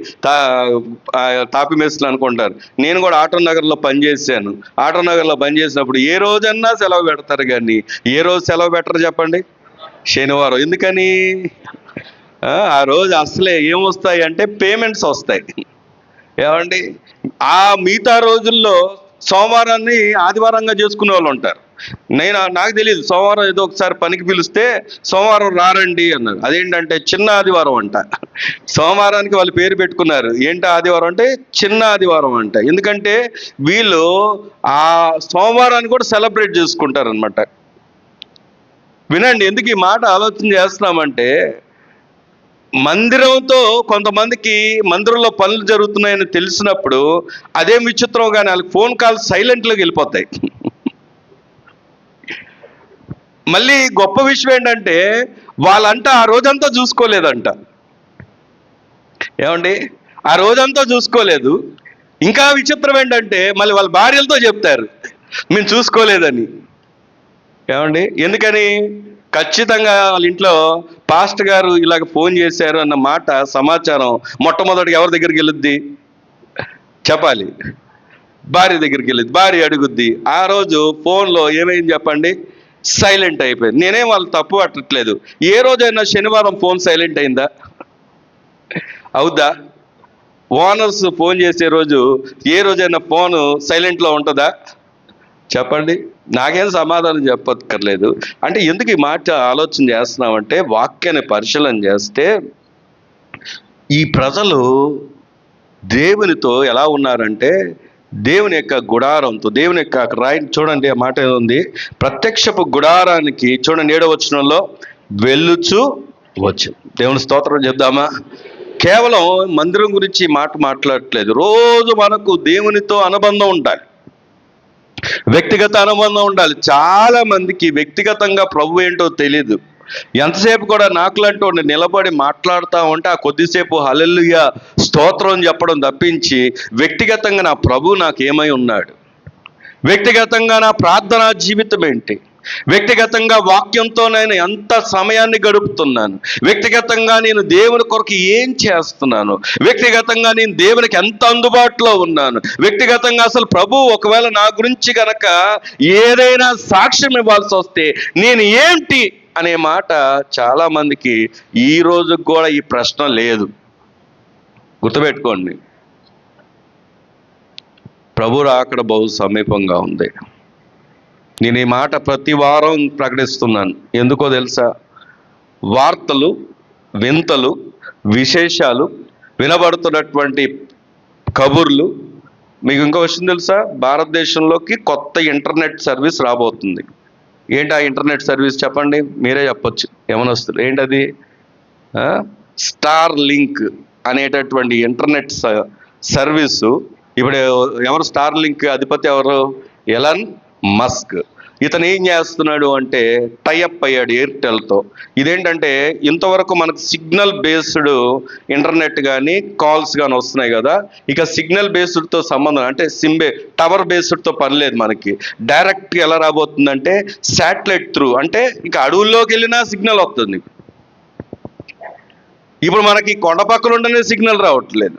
S1: తాపి మేస్తులు అనుకుంటారు. నేను కూడా ఆటో నగర్లో పనిచేశాను. ఆటో నగర్లో పనిచేసినప్పుడు ఏ రోజన్నా సెలవు పెడతారు, కానీ ఏ రోజు సెలవు పెట్టరు చెప్పండి? శనివారం. ఎందుకని? ఆ రోజు అసలే ఏమొస్తాయి అంటే పేమెంట్స్ వస్తాయి. ఏమండి, ఆ మిగతా రోజుల్లో సోమవారాన్ని ఆదివారంగా చేసుకునే వాళ్ళు ఉంటారు. నాకు తెలియదు, సోమవారం ఏదో ఒకసారి పనికి పిలిస్తే సోమవారం రారండి అన్నారు. అదేంటంటే చిన్న ఆదివారం అంట. సోమవారానికి వాళ్ళు పేరు పెట్టుకున్నారు. ఏంటి ఆదివారం అంటే చిన్న ఆదివారం అంట. ఎందుకంటే వీళ్ళు ఆ సోమవారాన్ని కూడా సెలబ్రేట్ చేసుకుంటారు అనమాట. వినండి, ఎందుకు ఈ మాట ఆలోచన చేస్తున్నామంటే, మందిరంతో కొంతమందికి మందిరంలో పనులు జరుగుతున్నాయని తెలిసినప్పుడు అదేం విచిత్రం, కానీ వాళ్ళకి ఫోన్ కాల్ సైలెంట్లోకి వెళ్ళిపోతాయి. మళ్ళీ గొప్ప విషయం ఏంటంటే వాళ్ళంట ఆ రోజంతా చూసుకోలేదంట. ఏమండి, ఆ రోజంతా చూసుకోలేదు. ఇంకా విచిత్రం ఏంటంటే మళ్ళీ వాళ్ళ భార్యలతో చెప్తారు మేము చూసుకోలేదని. ఏమండి, ఎందుకని? ఖచ్చితంగా వాళ్ళ ఇంట్లో పాస్టర్ గారు ఇలాగ ఫోన్ చేశారు అన్న మాట సమాచారం మొట్టమొదటి ఎవరి దగ్గరికి వెళ్ళుద్ది చెప్పాలి? భార్య దగ్గరికి వెళ్ళింది. భార్య అడుగుద్ది. ఆ రోజు ఫోన్లో ఏమైంది చెప్పండి? సైలెంట్ అయిపోయింది. నేనేం వాళ్ళు తప్పు పట్టట్లేదు. ఏ రోజైనా శనివారం ఫోన్ సైలెంట్ అయిందా? అవుద్దా? ఓనర్స్ ఫోన్ చేసే రోజు ఏ రోజైనా ఫోన్ సైలెంట్లో ఉంటుందా చెప్పండి? నాకేం సమాధానం చెప్పక్కర్లేదు. అంటే ఎందుకు ఈ మాట ఆలోచన చేస్తున్నామంటే, వాక్యాన్ని పరిశీలన చేస్తే ఈ ప్రజలు దేవునితో ఎలా ఉన్నారంటే, దేవుని యొక్క గుడారంతో, దేవుని యొక్క చూడండి ఆ మాట ఉంది, ప్రత్యక్షపు గుడారానికి చూడండి 7వ వచనంలో వెళ్ళుచు వచ్చు. దేవుని స్తోత్రం చెప్దామా? కేవలం మందిరం గురించి మాట మాట్లాడట్లేదు. రోజు మనకు దేవునితో అనుబంధం ఉండాలి, వ్యక్తిగత అనుబంధం ఉండాలి. చాలా మందికి వ్యక్తిగతంగా ప్రభు ఏంటో తెలీదు. ఎంతసేపు కూడా నాకులంటూ నిలబడి మాట్లాడుతూ ఉంటే ఆ కొద్దిసేపు హల్లెలూయా స్తోత్రం చెప్పడం తప్పించి వ్యక్తిగతంగా నా ప్రభు నాకు ఏమై ఉన్నాడు, వ్యక్తిగతంగా నా ప్రార్థనా జీవితం ఏంటి, వ్యక్తిగతంగా వాక్యంతో నేను ఎంత సమయాన్ని గడుపుతున్నాను, వ్యక్తిగతంగా నేను దేవుని కొరకు ఏం చేస్తున్నాను, వ్యక్తిగతంగా నేను దేవునికి ఎంత అందుబాటులో ఉన్నాను, వ్యక్తిగతంగా అసలు ప్రభు ఒకవేళ నా గురించి కనుక ఏదైనా సాక్ష్యం ఇవ్వాల్సి వస్తే నేను ఏంటి అనే మాట చాలా మందికి ఈ రోజు కూడా ఈ ప్రశ్న లేదు. గుర్తుపెట్టుకోండి, ప్రభు రాకడ బహు సమీపంగా ఉంది. నేను ఈ మాట ప్రతి వారం ప్రకటిస్తున్నాను. ఎందుకో తెలుసా? వార్తలు, వింతలు, విశేషాలు, వినబడుతున్నటువంటి కబుర్లు. మీకు ఇంకో విషయం తెలుసా? భారతదేశంలోకి కొత్త ఇంటర్నెట్ సర్వీస్ రాబోతుంది. ఏంటి ఆ ఇంటర్నెట్ సర్వీస్ చెప్పండి? మీరే చెప్పొచ్చు ఏమని వస్తుంది. ఏంటది? స్టార్ లింక్ అనేటటువంటి ఇంటర్నెట్ సర్వీసు. ఇప్పుడు ఎవరు స్టార్ లింక్ అధిపతి? ఎవరు? Elon Musk. ఇతను ఏం చేస్తున్నాడు అంటే టైఅప్ అయ్యాడు ఎయిర్టెల్తో. ఇదేంటంటే ఇంతవరకు మనకు సిగ్నల్ బేస్డ్ ఇంటర్నెట్ కానీ కాల్స్ కానీ వస్తున్నాయి కదా, ఇక సిగ్నల్ బేస్డ్తో సంబంధం అంటే టవర్ బేస్డ్తో పని లేదు మనకి. డైరెక్ట్గా ఎలా రాబోతుందంటే శాటిలైట్ త్రూ, అంటే ఇక అడవుల్లోకి వెళ్ళినా సిగ్నల్ వస్తుంది. ఇప్పుడు మనకి కొండ పక్కన ఉండనే సిగ్నల్ రావట్లేదు.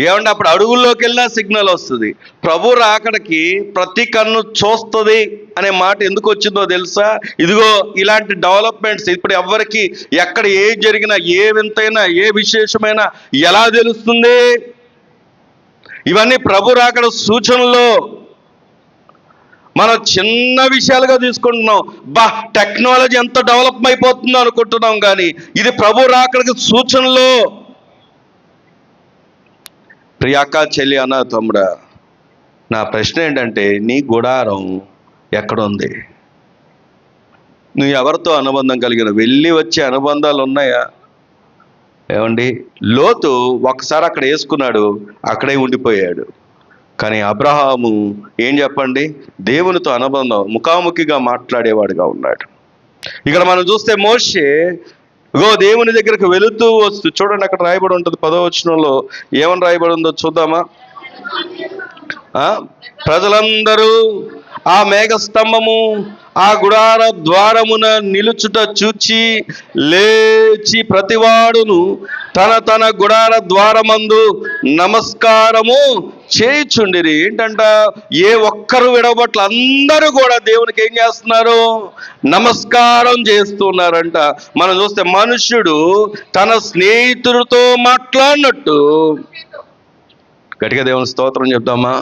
S1: ఏమంటే అప్పుడు అడుగుల్లోకి వెళ్ళినా సిగ్నల్ వస్తుంది. ప్రభు రాకడికి ప్రతి కన్ను చూస్తుంది అనే మాట ఎందుకు వచ్చిందో తెలుసా? ఇదిగో ఇలాంటి డెవలప్మెంట్స్ ఇప్పుడు ఎవరికి ఎక్కడ ఏ జరిగినా, ఏ వింతైనా, ఏ విశేషమైనా ఎలా తెలుస్తుంది? ఇవన్నీ ప్రభు రాకడ సూచనలు. మనం చిన్న విషయాలుగా తీసుకుంటున్నాం. టెక్నాలజీ ఎంత డెవలప్ అయిపోతుందో అనుకుంటున్నాం, కానీ ఇది ప్రభు రాకడికి సూచనలు. ప్రియాక, చెల్లి, అన్న, తమ్ముడా, నా ప్రశ్న ఏంటంటే నీ గుడారం ఎక్కడుంది? నువ్వు ఎవరితో అనుబంధం కలిగిన? వెళ్ళి వచ్చే అనుబంధాలు ఉన్నాయా? ఏమండి, లోతు ఒకసారి అక్కడ వేసుకున్నాడు, అక్కడే ఉండిపోయాడు. కానీ అబ్రహాము ఏం చెప్పండి? దేవునితో అనుబంధం, ముఖాముఖిగా మాట్లాడేవాడుగా ఉన్నాడు. ఇక్కడ మనం చూస్తే మోషే దేవుని దగ్గరకు వెళుతూ వస్తూ, చూడండి అక్కడ రాయబడి ఉంటుంది 10వ వచనంలో. ఏమని రాయబడి ఉందో చూద్దామా? ప్రజలందరూ ఆ మేఘ స్తంభము, ఆ ఆ గుడార ద్వారమున నిలుచుట చూచి లేచి ప్రతివాడును తన తన గుడార ద్వారమందు నమస్కారము చేయుచుండిరి. ఏంటంట, ఏ ఒక్కరు విడవబట్ల అందరూ కూడా దేవునికి ఏం చేస్తున్నారు? నమస్కారం చేస్తున్నారంట. మనం చూస్తే మనుష్యుడు తన స్నేహితుడితో మాట్లాడినట్టు, గట్టిగా దేవుని స్తోత్రం చెప్దామా?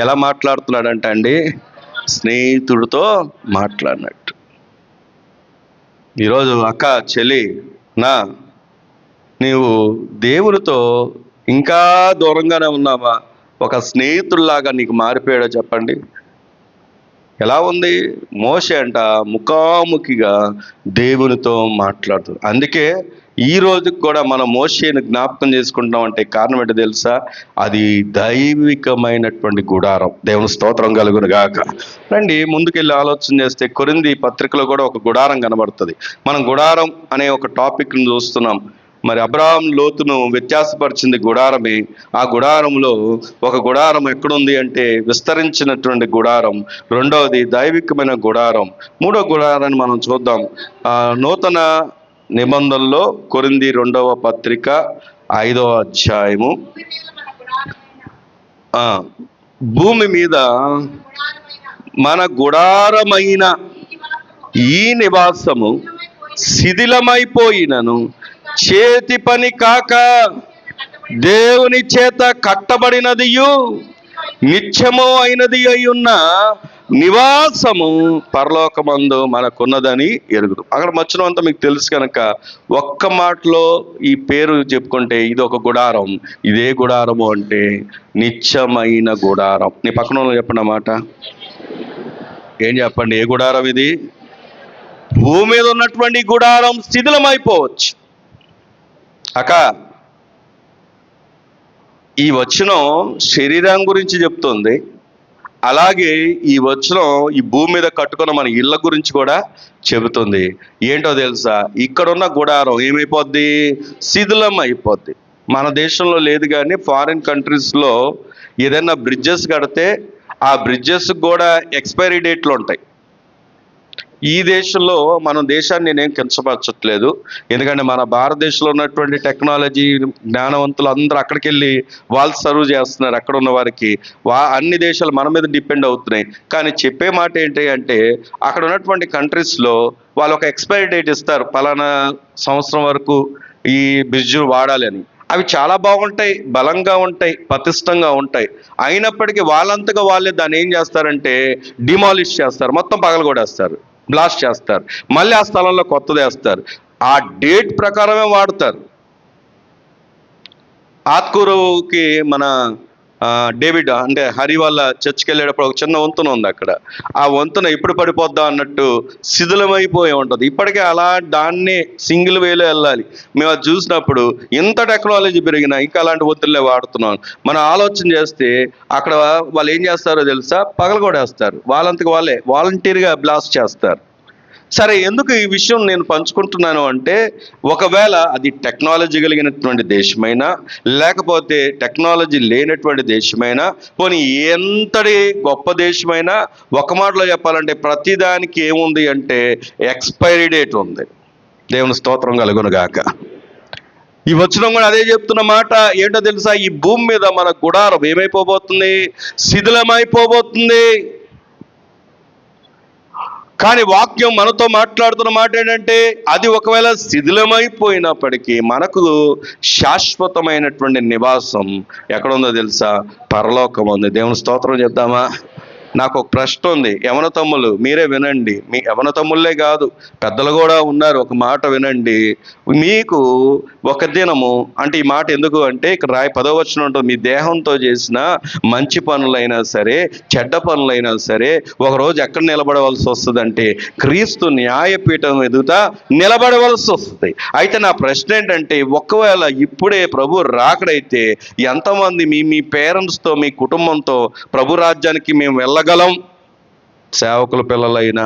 S1: ఎలా మాట్లాడుతున్నాడంట అండి? స్నేహితుడితో మాట్లాడినట్టు. ఈరోజు అక్క, చెల్లి, నీవు దేవునితో ఇంకా దూరంగానే ఉన్నావా? ఒక స్నేహితుల్లాగా నీకు మారిపోయాడో చెప్పండి. ఎలా ఉంది? మోషే అంట ముఖాముఖిగా దేవునితో మాట్లాడుతుంది. అందుకే ఈ రోజుకి కూడా మనం మోషేని జ్ఞాపకం చేసుకుంటాం అంటే కారణం ఏంటో తెలుసా? అది దైవికమైనటువంటి గుడారం. దేవుని స్తోత్రం కలుగును గాక. రండి ముందుకెళ్ళి ఆలోచన చేస్తే కొరింథీ పత్రికలో కూడా ఒక గుడారం కనబడుతుంది. మనం గుడారం అనే ఒక టాపిక్ని చూస్తున్నాం. మరి అబ్రహాం లోతును వ్యత్యాసపరిచింది గుడారమే. ఆ గుడారంలో ఒక గుడారం ఎక్కడుంది అంటే విస్తరించినటువంటి గుడారం, రెండవది దైవికమైన గుడారం, మూడో గుడారాన్ని మనం చూద్దాం. నూతన నిబంధనలో కొరింథీ 2వ పత్రిక 5వ అధ్యాయము. భూమి మీద మన గుడారమైన ఈ నివాసము శిథిలమైపోయినను చేతి పని కాక దేవుని చేత కట్టబడినదియు నిత్యము అయినది అయ్యున్న నివాసము పరలోకమందు మనకున్నదని ఎరుగుదు. అక్కడ మధ్యలో మీకు తెలుసు కనుక ఒక్క మాటలో ఈ పేరు చెప్పుకుంటే ఇది ఒక గుడారం. ఇదే గుడారము అంటే నిత్యమైన గుడారం. నీ పక్కన చెప్పండి మాట. ఏం చెప్పండి? ఏ గుడారం ఇది? భూమి మీద ఉన్నటువంటి గుడారం శిథిలమైపోవచ్చు. అక్క, ఈ వచనం శరీరం గురించి చెప్తుంది. అలాగే ఈ వచనం ఈ భూమి మీద కట్టుకున్న మన ఇళ్ళ గురించి కూడా చెబుతుంది. ఏంటో తెలుసా? ఇక్కడున్న గుడారం ఏమైపోద్ది? శిథిలం అయిపోద్ది. మన దేశంలో లేదు కానీ ఫారిన్ కంట్రీస్లో ఏదైనా బ్రిడ్జెస్ కడితే ఆ బ్రిడ్జెస్ కూడా ఎక్స్పైరీ డేట్లు ఉంటాయి. ఈ దేశంలో మనం దేశాన్ని నేనేం కించపరచట్లేదు. ఎందుకంటే మన భారతదేశంలో ఉన్నటువంటి టెక్నాలజీ జ్ఞానవంతులు అందరూ అక్కడికి వెళ్ళి వాళ్ళు సర్వ్ చేస్తున్నారు. అక్కడ ఉన్న వారికి అన్ని దేశాలు మన మీద డిపెండ్ అవుతున్నాయి. కానీ చెప్పే మాట ఏంటి అంటే అక్కడ ఉన్నటువంటి కంట్రీస్లో వాళ్ళు ఒక ఎక్స్పైరీ డేట్ ఇస్తారు, పలానా సంవత్సరం వరకు ఈ బ్రిడ్జ్ వాడాలి అని. అవి చాలా బాగుంటాయి, బలంగా ఉంటాయి, పటిష్టంగా ఉంటాయి. అయినప్పటికీ వాళ్ళంతగా వాళ్ళే దాన్ని ఏం చేస్తారంటే డిమాలిష్ చేస్తారు, మొత్తం పగలగొడేస్తారు, బ్లాస్ట్ చేస్తారు, మళ్ళీ ఆ స్థలంలో కొత్తది వేస్తారు. ఆ డేట్ ప్రకారమే వాడతారు. ఆత్కూరుకి మన డేవిడ్ అంటే హరి వాళ్ళ చర్చికి వెళ్ళేటప్పుడు ఒక చిన్న వంతున ఉంది. అక్కడ ఆ వంతున ఎప్పుడు పడిపోద్దా అన్నట్టు శిథిలమైపోయి ఉంటుంది. ఇప్పటికే అలా దాన్ని సింగిల్ వేలో వెళ్ళాలి. మేము అది చూసినప్పుడు ఇంత టెక్నాలజీ పెరిగినా ఇంకా అలాంటి వంతులే వాడుతున్నాం. మనం ఆలోచన చేస్తే అక్కడ వాళ్ళు ఏం చేస్తారో తెలుసా? పగలగొడేస్తారు. వాళ్ళంతకు వాళ్ళే వాలంటీర్గా బ్లాస్ట్ చేస్తారు. సరే, ఎందుకు ఈ విషయం నేను పంచుకుంటున్నాను అంటే ఒకవేళ అది టెక్నాలజీ కలిగినటువంటి దేశమైనా లేకపోతే టెక్నాలజీ లేనటువంటి దేశమైనా, పోనీ ఎంతటి గొప్ప దేశమైనా ఒక మాటలో చెప్పాలంటే ప్రతిదానికి ఏముంది అంటే ఎక్స్పైరీ డేట్ ఉంది. దేవుని స్తోత్రం కలుగును గాక. ఈ వచనం కూడా అదే చెప్తున్న మాట. ఏంటో తెలుసా? ఈ భూమి మీద మన గుడారం ఏమైపోబోతుంది? శిథిలమైపోబోతుంది. కానీ వాక్యం మనతో మాట్లాడుతున్న మాట ఏంటంటే అది ఒకవేళ శిథిలమైపోయినప్పటికీ మనకు శాశ్వతమైనటువంటి నివాసం ఎక్కడుందో తెలుసా? పరలోకం ఉంది. దేవుని స్తోత్రం చెప్దామా? నాకు ఒక ప్రశ్న ఉంది. యవన తమ్ముళ్ళు మీరే వినండి, మీ యవన తమ్ముళ్ళే కాదు పెద్దలు కూడా ఉన్నారు. ఒక మాట వినండి. మీకు ఒక దినము అంటే ఈ మాట ఎందుకు అంటే ఇక్కడ 10వ వచనం ఉంటుంది, మీ దేహంతో చేసిన మంచి పనులైనా సరే చెడ్డ పనులైనా సరే ఒకరోజు ఎక్కడ నిలబడవలసి వస్తుంది అంటే క్రీస్తు న్యాయపీఠం ఎదుట నిలబడవలసి వస్తుంది. అయితే నా ప్రశ్న ఏంటంటే ఒకవేళ ఇప్పుడే ప్రభు రాకడైతే ఎంతమంది మీ పేరెంట్స్తో మీ కుటుంబంతో ప్రభు రాజ్యానికి మేము వెళ్ళగలం? సేవకుల పిల్లలైనా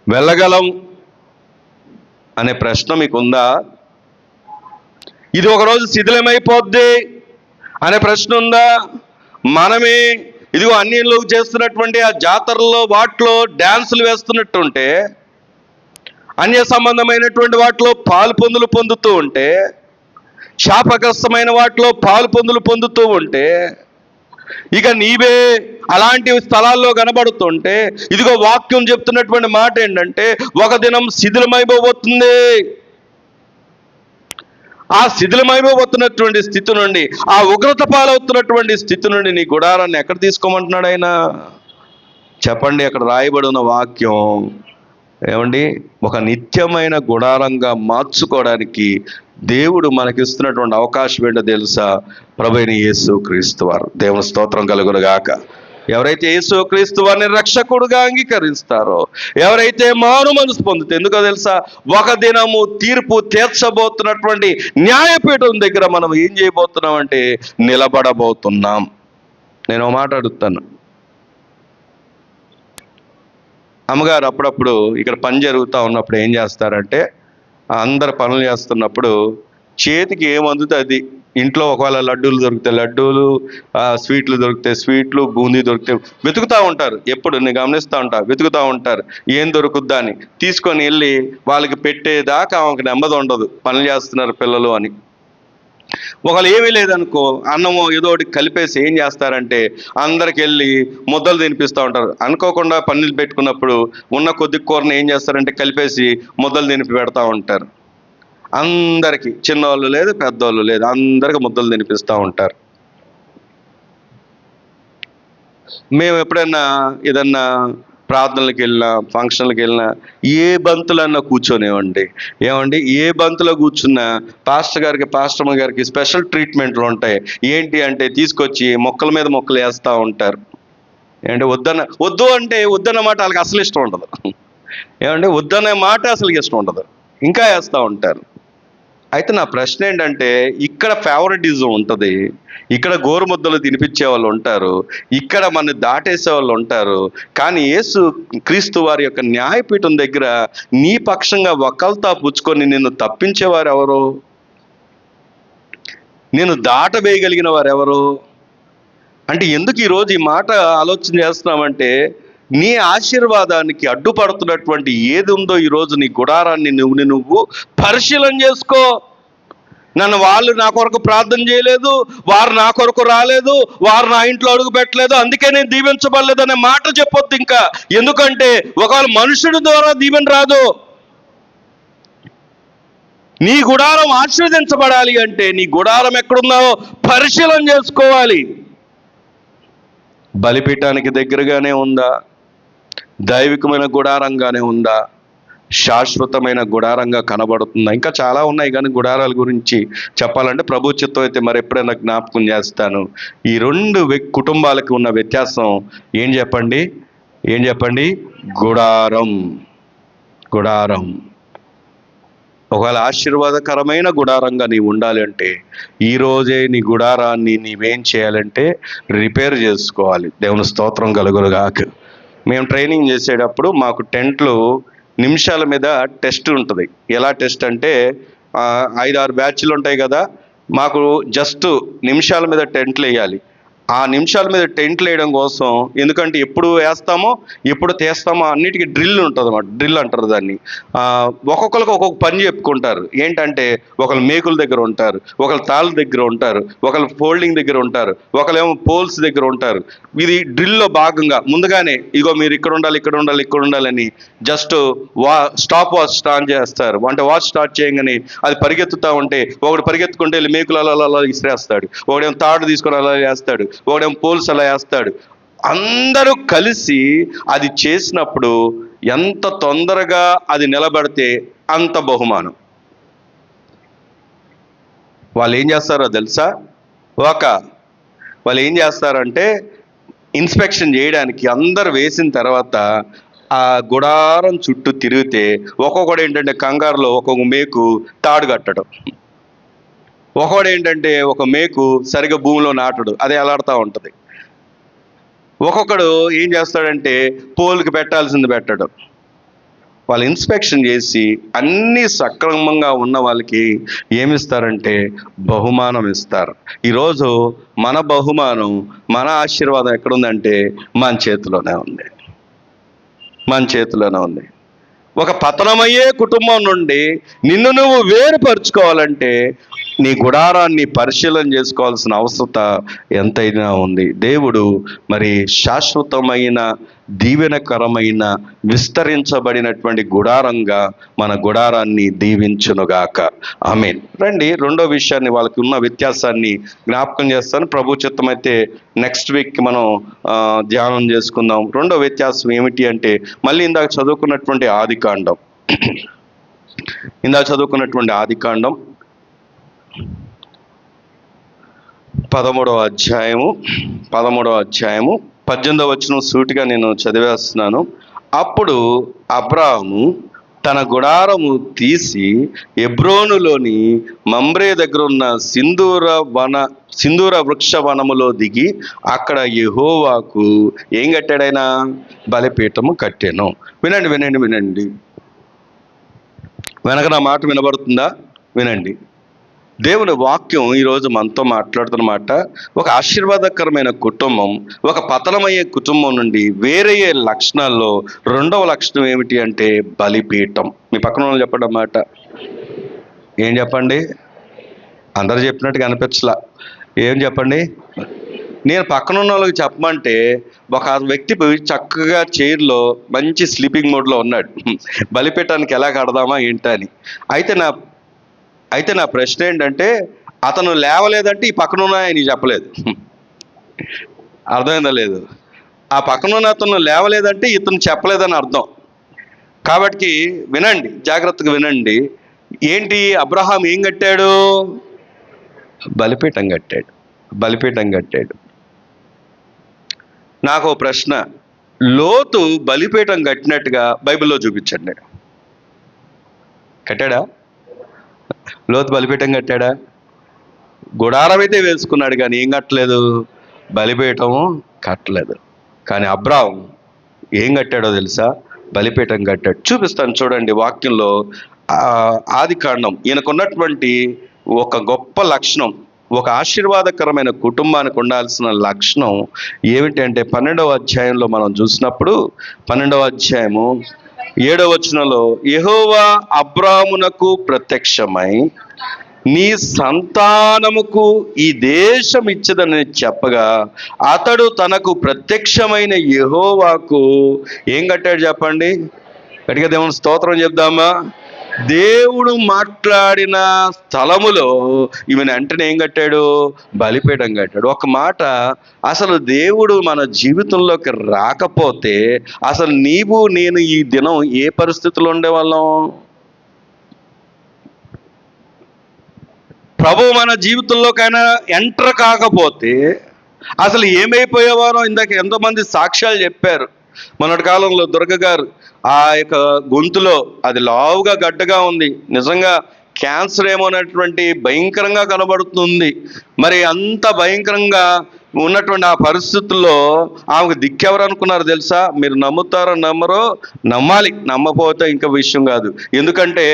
S1: వెళ్ళగలం అనే ప్రశ్న మీకుందా? ఇది ఒకరోజు శిథిలమైపోద్ది అనే ప్రశ్న ఉందా? మనమే ఇదిగో అన్యులు చేస్తున్నటువంటి ఆ జాతరల్లో వాటిలో డ్యాన్సులు వేస్తున్నట్టుంటే, అన్య సంబంధమైనటువంటి వాటిలో పాలు పొందులు పొందుతూ ఉంటే, శాపగ్రస్తమైన వాటిలో పాలు పొందులు పొందుతూ ఉంటే, ఇక నీవే అలాంటి స్థలాల్లో కనబడుతుంటే, ఇదిగో వాక్యం చెప్తున్నటువంటి మాట ఏంటంటే, ఒక దినం శిథిలమైపోతుంది. ఆ శిథిలమైపోతున్నటువంటి స్థితి నుండి, ఆ ఉగ్రత పాలవుతున్నటువంటి స్థితి నుండి నీ గుడారాన్ని ఎక్కడ తీసుకోమంటున్నాడు ఆయన? చెప్పండి. అక్కడ రాయబడి ఉన్న వాక్యం ఏమండి? ఒక నిత్యమైన గుడారంగా మార్చుకోవడానికి దేవుడు మనకిస్తున్నటువంటి అవకాశం ఏంటో తెలుసా? ప్రభువైన యేసు క్రీస్తు వారు. దేవుని స్తోత్రం కలుగును గాక. ఎవరైతే యేసు క్రీస్తు వారిని రక్షకుడుగా అంగీకరిస్తారో, ఎవరైతే మారు మనసు పొందుతారో, ఎందుకో తెలుసా? ఒక దినము తీర్పు తీర్చబోతున్నటువంటి న్యాయపీఠం దగ్గర మనం ఏం చేయబోతున్నాం అంటే నిలబడబోతున్నాం. నేను ఒక మాట అడుగుతాను. అమ్మగారు అప్పుడప్పుడు ఇక్కడ పని జరుగుతూ ఉన్నప్పుడు ఏం చేస్తారంటే, అందరు పనులు చేస్తున్నప్పుడు చేతికి ఏమందుతే అది, ఇంట్లో ఒకవేళ లడ్డూలు దొరికితే లడ్డూలు, స్వీట్లు దొరికితే స్వీట్లు, బూందీ దొరికితే వెతుకుతూ ఉంటారు. ఎప్పుడు నేను గమనిస్తూ ఉంటాను, వెతుకుతూ ఉంటారు ఏం దొరుకుద్దా అని. తీసుకొని వెళ్ళి వాళ్ళకి పెట్టేదాకా ఆమెకు నెమ్మది ఉండదు, పనులు చేస్తున్నారు పిల్లలు అని. ఒకవేళ ఏమీ లేదనుకో, అన్నము ఏదో ఒకటి కలిపేసి ఏం చేస్తారంటే అందరికి వెళ్ళి ముద్దలు తినిపిస్తూ ఉంటారు. అనుకోకుండా పన్నీళ్ళు పెట్టుకున్నప్పుడు ఉన్న కొద్ది కూరని ఏం చేస్తారంటే కలిపేసి ముద్దలు తినిపి పెడతా ఉంటారు. అందరికీ, చిన్నవాళ్ళు లేదు పెద్దవాళ్ళు లేదు, అందరికి ముద్దలు తినిపిస్తూ ఉంటారు. మేము ఎప్పుడైనా ఏదన్నా ప్రార్థనలకు వెళ్ళినా, ఫంక్షన్లకు వెళ్ళినా, ఏ బంతులన్నా కూర్చొనివ్వండి, ఏమండి ఏ బంతులో కూర్చున్నా పాస్టర్ గారికి స్పెషల్ ట్రీట్మెంట్లు ఉంటాయి. ఏంటి అంటే తీసుకొచ్చి మొక్కల మీద మొక్కలు వేస్తూ ఉంటారు. ఏమంటే వద్దు అంటే వద్దన్న మాట వాళ్ళకి అసలు ఇష్టం ఉండదు. ఏమంటే వద్దనే మాట అసలు ఇష్టం ఉండదు, ఇంకా వేస్తూ ఉంటారు. అయితే నా ప్రశ్న ఏంటంటే, ఇక్కడ ఫేవరెటిజం ఉంటుంది, ఇక్కడ గోరుముద్దలు తినిపించే వాళ్ళు ఉంటారు, ఇక్కడ మన దాటేసే వాళ్ళు ఉంటారు. కానీ యేసు క్రీస్తు వారి యొక్క న్యాయపీఠం దగ్గర నీ పక్షంగా వకల్తా పుచ్చుకొని నిన్ను తప్పించేవారు ఎవరు? నేను దాటవేయగలిగిన వారు ఎవరు? అంటే ఎందుకు ఈరోజు ఈ మాట ఆలోచన చేస్తున్నామంటే, నీ ఆశీర్వాదానికి అడ్డుపడుతున్నటువంటి ఏది ఉందో ఈరోజు నీ గుడారాన్ని నువ్వు పరిశీలన చేసుకో. వాళ్ళు నా కొరకు ప్రార్థన చేయలేదు, వారు నా కొరకు రాలేదు, వారు నా ఇంట్లో అడుగు పెట్టలేదు, అందుకే నేను దీవించబడలేదు అనే మాట చెప్పొద్దు ఇంకా. ఎందుకంటే ఒకవేళ మనుషుడి ద్వారా దీవెన రాదు. నీ గుడారం ఆశీర్వదించబడాలి అంటే నీ గుడారం ఎక్కడున్నావో పరిశీలన చేసుకోవాలి. బలిపీఠానికి దగ్గరగానే ఉందా? దైవికమైన గుడారంగానే ఉందా? శాశ్వతమైన గుడారంగా కనబడుతుందా? ఇంకా చాలా ఉన్నాయి, కానీ గుడారాల గురించి చెప్పాలంటే ప్రభు చిత్తం అయితే మరి ఎప్పుడైనా జ్ఞాపకం చేస్తాను. ఈ రెండు కుటుంబాలకు ఉన్న వ్యత్యాసం ఏం చెప్పండి? గుడారం. ఒకవేళ ఆశీర్వాదకరమైన గుడారంగా నీవు ఉండాలి అంటే ఈరోజే నీ గుడారాన్ని నీవేం చేయాలంటే రిపేర్ చేసుకోవాలి. దేవుని స్తోత్రం కలుగును గాక. మేము ట్రైనింగ్ చేసేటప్పుడు మాకు టెంట్లు నిమిషాల మీద టెస్ట్ ఉంటుంది. ఎలా టెస్ట్ అంటే 5-6 బ్యాచ్లు ఉంటాయి కదా, మాకు జస్ట్ నిమిషాల మీద టెంట్లు వేయాలి. ఆ నిమిషాల మీద టెంట్లు వేయడం కోసం, ఎందుకంటే ఎప్పుడు వేస్తామో ఎప్పుడు తీస్తామో అన్నిటికీ డ్రిల్ ఉంటుంది అన్నమాట. డ్రిల్ అంటారు దాన్ని. ఒక్కొక్కరికి ఒక్కొక్క పని చెప్పుకుంటారు. ఏంటంటే ఒకళ్ళు మేకుల దగ్గర ఉంటారు, ఒకళ్ళు తాళ్ళ దగ్గర ఉంటారు, ఒకళ్ళు ఫోల్డింగ్ దగ్గర ఉంటారు, ఒకళ్ళేమో పోల్స్ దగ్గర ఉంటారు. ఇది డ్రిల్లో భాగంగా ముందుగానే ఇగో మీరు ఇక్కడ ఉండాలని జస్ట్ స్టాప్ వాచ్ స్టార్ట్ చేస్తారు. అంటే వాచ్ స్టార్ట్ చేయగానే అది పరిగెత్తుతూ ఉంటే ఒకడు పరిగెత్తుకుంటే వెళ్ళి మేకులు అలా ఇసిరేస్తాడు, ఒకడేమో తాడు తీసుకొని అలా వేస్తాడు, ఒకడేమో పోల్స్ అలా వేస్తాడు. అందరూ కలిసి అది చేసినప్పుడు ఎంత తొందరగా అది నిలబడితే అంత బహుమానం. వాళ్ళు ఏం చేస్తారో తెలుసా? వాళ్ళు ఏం చేస్తారంటే ఇన్స్పెక్షన్ చేయడానికి అందరు వేసిన తర్వాత ఆ గుడారం చుట్టూ తిరిగితే ఒక్కొక్కడు ఏంటంటే కంగారులో ఒక్కొక్క మేకు తాడు కట్టడం, ఒకడు ఏంటంటే ఒక మేకు సరిగా భూమిలో నాటడు, అదే అలాడుతూ ఉంటుంది. ఒక్కొక్కడు ఏం చేస్తాడంటే పోల్కి పెట్టాల్సింది పెట్టడం, వాళ్ళు ఇన్స్పెక్షన్ చేసి అన్నీ సక్రమంగా ఉన్న వాళ్ళకి ఏమిస్తారంటే బహుమానం ఇస్తారు. ఈరోజు మన బహుమానం, మన ఆశీర్వాదం ఎక్కడుందంటే మన చేతిలోనే ఉంది. మన చేతిలోనే ఉంది. ఒక పతనమయ్యే కుటుంబం నుండి నిన్ను నువ్వు వేరుపరుచుకోవాలంటే నీ గుడారాన్ని పరిశీలన చేసుకోవాల్సిన అవసరత ఎంతైనా ఉంది. దేవుడు మరి శాశ్వతమైన, దీవెనకరమైన, విస్తరించబడినటువంటి గుడారంగా మన గుడారాన్ని దీవించునుగాక. ఆమేన్. రండి, రెండో విషయాన్ని, వాళ్ళకి ఉన్న వ్యత్యాసాన్ని జ్ఞాపకం చేస్తాను. ప్రభు చిత్తమైతే నెక్స్ట్ వీక్ మనం ధ్యానం చేసుకుందాం. రెండో వ్యత్యాసం ఏమిటి అంటే, మళ్ళీ ఇందాక చదువుకున్నటువంటి ఆదికాండం 13వ అధ్యాయము 18వ వచనం సూటిగా నేను చదివేస్తున్నాను. అప్పుడు అబ్రాహాము తన గుడారము తీసి హెబ్రోనులోని మమ్రే దగ్గర ఉన్న సింధూర వృక్ష వనములో దిగి అక్కడ యెహోవాకు ఏం కట్టాడైనా? బలిపీఠము కట్టాను. వినండి. వెనక నా మాట వినబడుతుందా? వినండి. దేవుని వాక్యం ఈరోజు మనతో మాట్లాడుతున్న మాట, ఒక ఆశీర్వాదకరమైన కుటుంబం ఒక పతనమయ్యే కుటుంబం నుండి వేరయ్యే లక్షణాల్లో రెండవ లక్షణం ఏమిటి అంటే బలిపీఠం. మీ పక్కన వాళ్ళు చెప్పండి అన్నమాట. ఏం చెప్పండి? అందరు చెప్పినట్టుగా అనిపించలా. ఏం చెప్పండి? నేను పక్కన ఉన్న వాళ్ళకి చెప్పమంటే ఒక వ్యక్తి చక్కగా చైర్లో మంచి స్లీపింగ్ మోడ్లో ఉన్నాడు. బలిపీఠానికి ఎలా కడదామా ఏంటని. అయితే నా ప్రశ్న ఏంటంటే, అతను లేవలేదంటే ఈ పక్కన ఉన్న ఆయన చెప్పలేదు. అర్థమైందా లేదు? ఆ పక్కన ఉన్న అతను లేవలేదంటే ఇతను చెప్పలేదని అర్థం. కాబట్టి వినండి, జాగ్రత్తగా వినండి. ఏంటి అబ్రహాం ఏం కట్టాడు? బలిపీఠం కట్టాడు. నాకు ప్రశ్న, లోతు బలిపీఠం కట్టినట్టుగా బైబిల్లో చూపించండి. కట్టాడా? లోతు బలిపీఠం కట్టాడా? గుడారం అయితే వేసుకున్నాడు కానీ ఏం కట్టలేదు? బలిపీఠము కట్టలేదు. కానీ అబ్రాహాం ఏం కట్టాడో తెలుసా? బలిపీఠం కట్టాడు. చూపిస్తాను చూడండి వాక్యంలో. ఆదికాండం, ఈయనకున్నటువంటి ఒక గొప్ప లక్షణం, ఒక ఆశీర్వాదకరమైన కుటుంబానికి ఉండాల్సిన లక్షణం ఏమిటి అంటే 12వ అధ్యాయంలో మనం చూసినప్పుడు 12వ అధ్యాయము 7వ వచనంలో, యెహోవా అబ్రాహామునకు ప్రత్యక్షమై నీ సంతానముకు ఈ దేశం ఇచ్చదని చెప్పగా అతడు తనకు ప్రత్యక్షమైన యెహోవాకు ఏం కట్టాడు చెప్పండి? గట్టిగా దేవుని స్తోత్రం చెప్దామా? దేవుడు మాట్లాడిన స్థలములో ఈమెను వెంటనే ఏం కట్టాడు? బలిపీఠం కట్టాడు. ఒక మాట, అసలు దేవుడు మన జీవితంలోకి రాకపోతే అసలు నీవు నేను ఈ దినం ఏ పరిస్థితుల్లో ఉండేవాళ్ళం? ప్రభు మన జీవితంలోకైనా ఎంటర్ కాకపోతే అసలు ఏమైపోయేవారో ఇందాక ఎంతోమంది సాక్ష్యాలు చెప్పారు. మొన్నటి కాలంలో దుర్గ గారు ఆ యొక్క గొంతులో అది లావుగా గడ్డగా ఉంది, నిజంగా క్యాన్సర్ ఏమోనటువంటి భయంకరంగా కనబడుతుంది. మరి అంత భయంకరంగా ఉన్నటువంటి ఆ పరిస్థితుల్లో ఆమెకు దిక్కెవరు అనుకున్నారు తెలుసా? మీరు నమ్ముతారో నమ్మరో, నమ్మాలి, నమ్మపోతే ఇంకా విషయం కాదు. ఎందుకంటే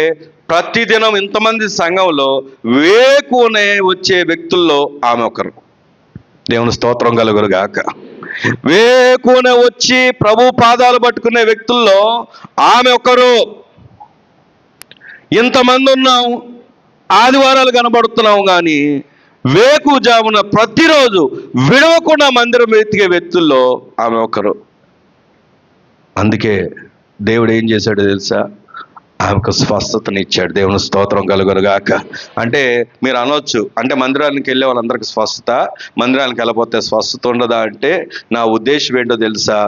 S1: ప్రతిదినం ఇంతమంది సంఘంలో వేకునే వచ్చే వ్యక్తుల్లో ఆమె ఒకరు. దేవుని స్తోత్రం కలుగును గాక. వేకునే వచ్చి ప్రభు పాదాలు పట్టుకునే వ్యక్తుల్లో ఆమె ఒకరు. ఇంతమంది ఉన్నాం, ఆదివారాలు కనబడుతున్నాం, కానీ వేకుజామున ప్రతిరోజు విడవకుండా మందిరం వెతికే వ్యక్తుల్లో ఆమె ఒకరు. అందుకే దేవుడు ఏం చేశాడో తెలుసా? ఆమెకు స్వస్థతనిచ్చాడు. దేవుని స్తోత్రం కలుగునుగాక. అంటే మీరు అనొచ్చు, అంటే మందిరానికి వెళ్ళే వాళ్ళందరికీ స్వస్థత, మందిరానికి వెళ్ళకపోతే స్వస్థత ఉండదా అంటే నా ఉద్దేశం ఏంటో తెలుసా?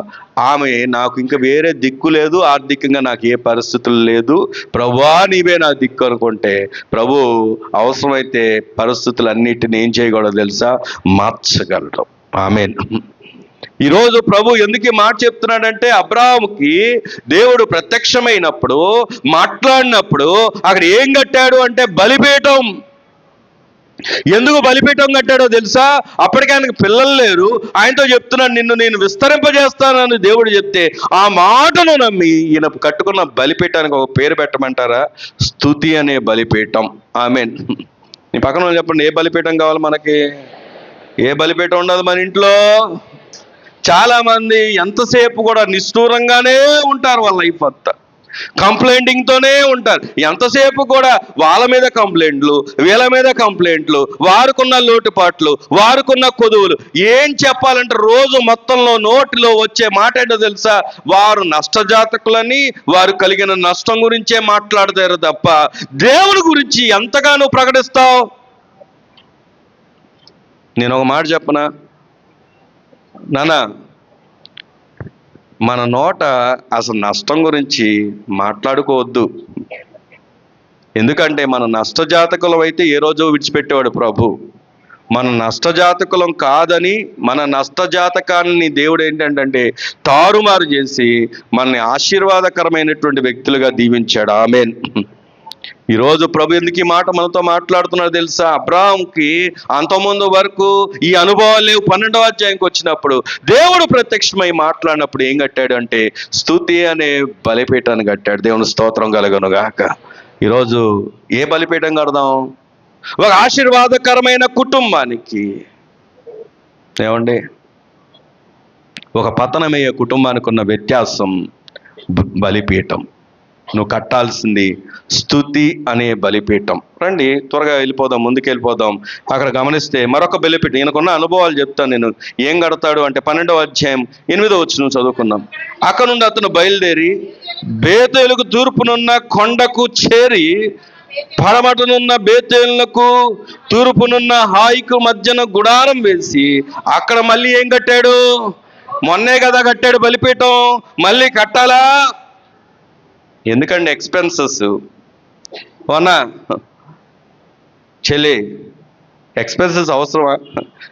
S1: ఆమె నాకు ఇంకా వేరే దిక్కు లేదు, ఆర్థికంగా నాకు ఏ పరిస్థితులు లేదు, ప్రభువా నీవే నా దిక్కు అనుకుంటే ప్రభు అవసరమైతే పరిస్థితులన్నిటిని ఏం చేయకూడదు తెలుసా? మార్చగలడు. ఆమేన్. ఈరోజు ప్రభు ఎందుకు మాట చెప్తున్నాడంటే, అబ్రాహాముకి దేవుడు ప్రత్యక్షమైనప్పుడు మాట్లాడినప్పుడు అక్కడ ఏం కట్టాడు అంటే బలిపీఠం. ఎందుకు బలిపీఠం కట్టాడో తెలుసా? అప్పటికే ఆయనకు పిల్లలు లేరు. ఆయనతో చెప్తున్నాడు, నిన్ను నేను విస్తరింపజేస్తానని దేవుడు చెప్తే ఆ మాటను నమ్మి ఈయన కట్టుకున్న బలిపీఠానికి ఒక పేరు పెట్టమంటారా? స్తుతి అనే బలిపీఠం. ఆమేన్. నీ పక్కన వాళ్ళు చెప్పండి, ఏ బలిపీఠం కావాలి మనకి? ఏ బలిపీఠం ఉండదు మన ఇంట్లో. చాలా మంది ఎంతసేపు కూడా నిష్ఠూరంగానే ఉంటారు, వాళ్ళ లైఫ్ అంతా కంప్లైంటింగ్తోనే ఉంటారు. ఎంతసేపు కూడా వాళ్ళ మీద కంప్లైంట్లు, వీళ్ళ మీద కంప్లైంట్లు, వారుకున్న లోటుపాట్లు, వారుకున్న కొదువులు. ఏం చెప్పాలంటే రోజు మొత్తంలో నోటిలో వచ్చే మాట ఏంటో తెలుసా? వారు నష్టజాతకులని, వారు కలిగిన నష్టం గురించే మాట్లాడతారు తప్ప దేవుని గురించి ఎంతగానో ప్రకటిస్తావు. నేను ఒక మాట చెప్పనా నాన్న, మన నోట అసలు నష్టం గురించి మాట్లాడుకోవద్దు. ఎందుకంటే మన నష్టజాతకులం అయితే ఏ రోజో విడిచిపెట్టేవాడు ప్రభు. మన నష్టజాతకులం కాదని మన నష్టజాతకాన్ని దేవుడు ఏంటంటే తారుమారు చేసి మనని ఆశీర్వాదకరమైనటువంటి వ్యక్తులుగా దీవించాడు. ఆమేన్. ఈరోజు ప్రభు ఎందుకు ఈ మాట మనతో మాట్లాడుతున్నాడు తెలుసా? అబ్రాహాంకి అంతకుముందు వరకు ఈ అనుభవాలు లేవు. 12వ అధ్యాయంకి వచ్చినప్పుడు దేవుడు ప్రత్యక్షమై మాట్లాడినప్పుడు ఏం కట్టాడు అంటే స్తుతి అనే బలిపీఠాన్ని కట్టాడు. దేవుని స్తోత్రం కలుగును గాక. ఈరోజు ఏ బలిపీఠం కడదాం? ఒక ఆశీర్వాదకరమైన కుటుంబానికి, ఏమండి, ఒక పతనమయ్యే కుటుంబానికి ఉన్న వ్యత్యాసం బలిపీఠం. నువ్వు కట్టాల్సింది స్తుతి అనే బలిపీఠం. రండి త్వరగా వెళ్ళిపోదాం, ముందుకు వెళ్ళిపోదాం. అక్కడ గమనిస్తే మరొక బలిపీఠం, ఈయనకున్న అనుభవాలు చెప్తాను నేను. ఏం కడతాడు అంటే 12వ అధ్యాయం 8వ వచనం చదువుకున్నాం. అక్కడ నుండి అతను బయలుదేరి బేతేలుకు తూర్పునున్న కొండకు చేరి పడమటనున్న బేతేలునకు తూర్పునున్న హాయికు మధ్యన గుడారం వేసి అక్కడ మళ్ళీ ఏం కట్టాడు? మొన్నే కదా కట్టాడు బలిపీఠం, మళ్ళీ కట్టాలా? ఎందుకండి ఎక్స్పెన్సెస్? అవునా చెల్లి, ఎక్స్పెన్సెస్ అవసరమా?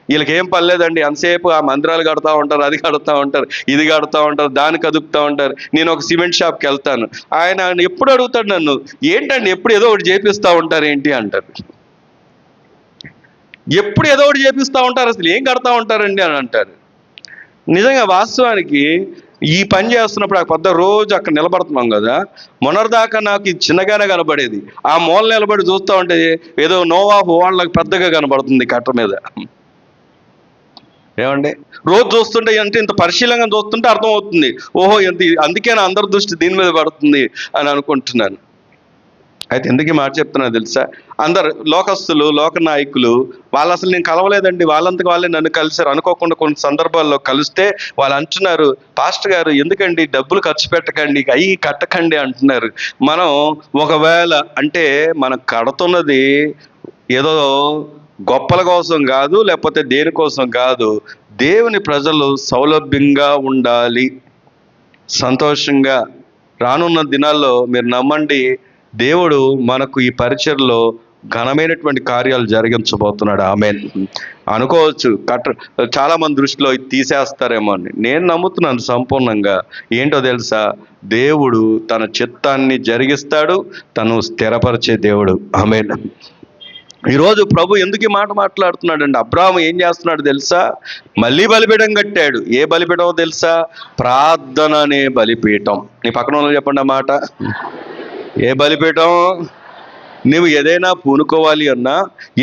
S1: వీళ్ళకి ఏం పర్లేదండి, అంతసేపు ఆ మందిరాలు కడతా ఉంటారు, అది కడతా ఉంటారు, ఇది కడతా ఉంటారు, దాన్ని కదుపుతూ ఉంటారు. నేను ఒక సిమెంట్ షాప్కి వెళ్తాను, ఆయన ఎప్పుడు అడుగుతాడు నన్ను, ఏంటండి ఎప్పుడు ఏదో ఒకటి చేపిస్తూ ఉంటారు ఏంటి అంటారు. ఎప్పుడు ఏదో ఒకటి చేపిస్తూ ఉంటారు, అసలు ఏం కడతా ఉంటారండి అని అంటారు. నిజంగా వాస్తవానికి ఈ పని చేస్తున్నప్పుడు ఆ పెద్ద రోజు అక్కడ నిలబడుతున్నాం కదా, మొన్నటిదాకా నాకు ఇది చిన్నగానే కనబడేది, ఆ మూల నిలబడి చూస్తూ ఉంటే ఏదో నోవాహు వాళ్ళకి పెద్దగా కనబడుతుంది కట్ట మీద. ఏమండి, రోజు చూస్తుంటే అంటే ఇంత పరిశీలనగా చూస్తుంటే అర్థమవుతుంది, ఓహో ఎంత, అందుకే నా అందరి దృష్టి దీని మీద పడుతుంది అని అనుకుంటున్నాను. అయితే ఎందుకు మాట చెప్తున్నా తెలుసా? అందరు లోకస్తులు, లోక నాయకులు, వాళ్ళు అసలు నేను కలవలేదండి, వాళ్ళంతకు వాళ్ళే నన్ను కలిసారు. అనుకోకుండా కొన్ని సందర్భాల్లో కలిస్తే వాళ్ళు అంటున్నారు, పాస్టర్ గారు ఎందుకండి డబ్బులు ఖర్చు పెట్టకండి, అవి కట్టకండి అంటున్నారు. మనం ఒకవేళ అంటే మనం కడుతున్నది ఏదో గొప్పల కోసం కాదు, లేకపోతే దేనికోసం కాదు, దేవుని ప్రజలు సౌలభ్యంగా ఉండాలి, సంతోషంగా. రానున్న దినాల్లో మీరు నమ్మండి, దేవుడు మనకు ఈ పరిచర్లో ఘనమైనటువంటి కార్యాలు జరిగించబోతున్నాడు. ఆమేన్. అనుకోవచ్చు చాలా మంది దృష్టిలో ఇది తీసేస్తారేమో అని. నేను నమ్ముతున్నాను సంపూర్ణంగా. ఏంటో తెలుసా? దేవుడు తన చిత్తాన్ని జరిగిస్తాడు, తను స్థిరపరిచే దేవుడు. ఆమేన్. ఈరోజు ప్రభు ఎందుకు ఈ మాట మాట్లాడుతున్నాడండి? అబ్రాహాము ఏం చేస్తున్నాడు తెలుసా? మళ్ళీ బలిపీఠం కట్టాడు. ఏ బలిపీఠం తెలుసా? ప్రార్థన అనే బలిపీఠం. నీ పక్కన వాళ్ళు చెప్పండి ఆ మాట. ఏ బలిపీఠం? నువ్వు ఏదైనా పూనుకోవాలి అన్నా,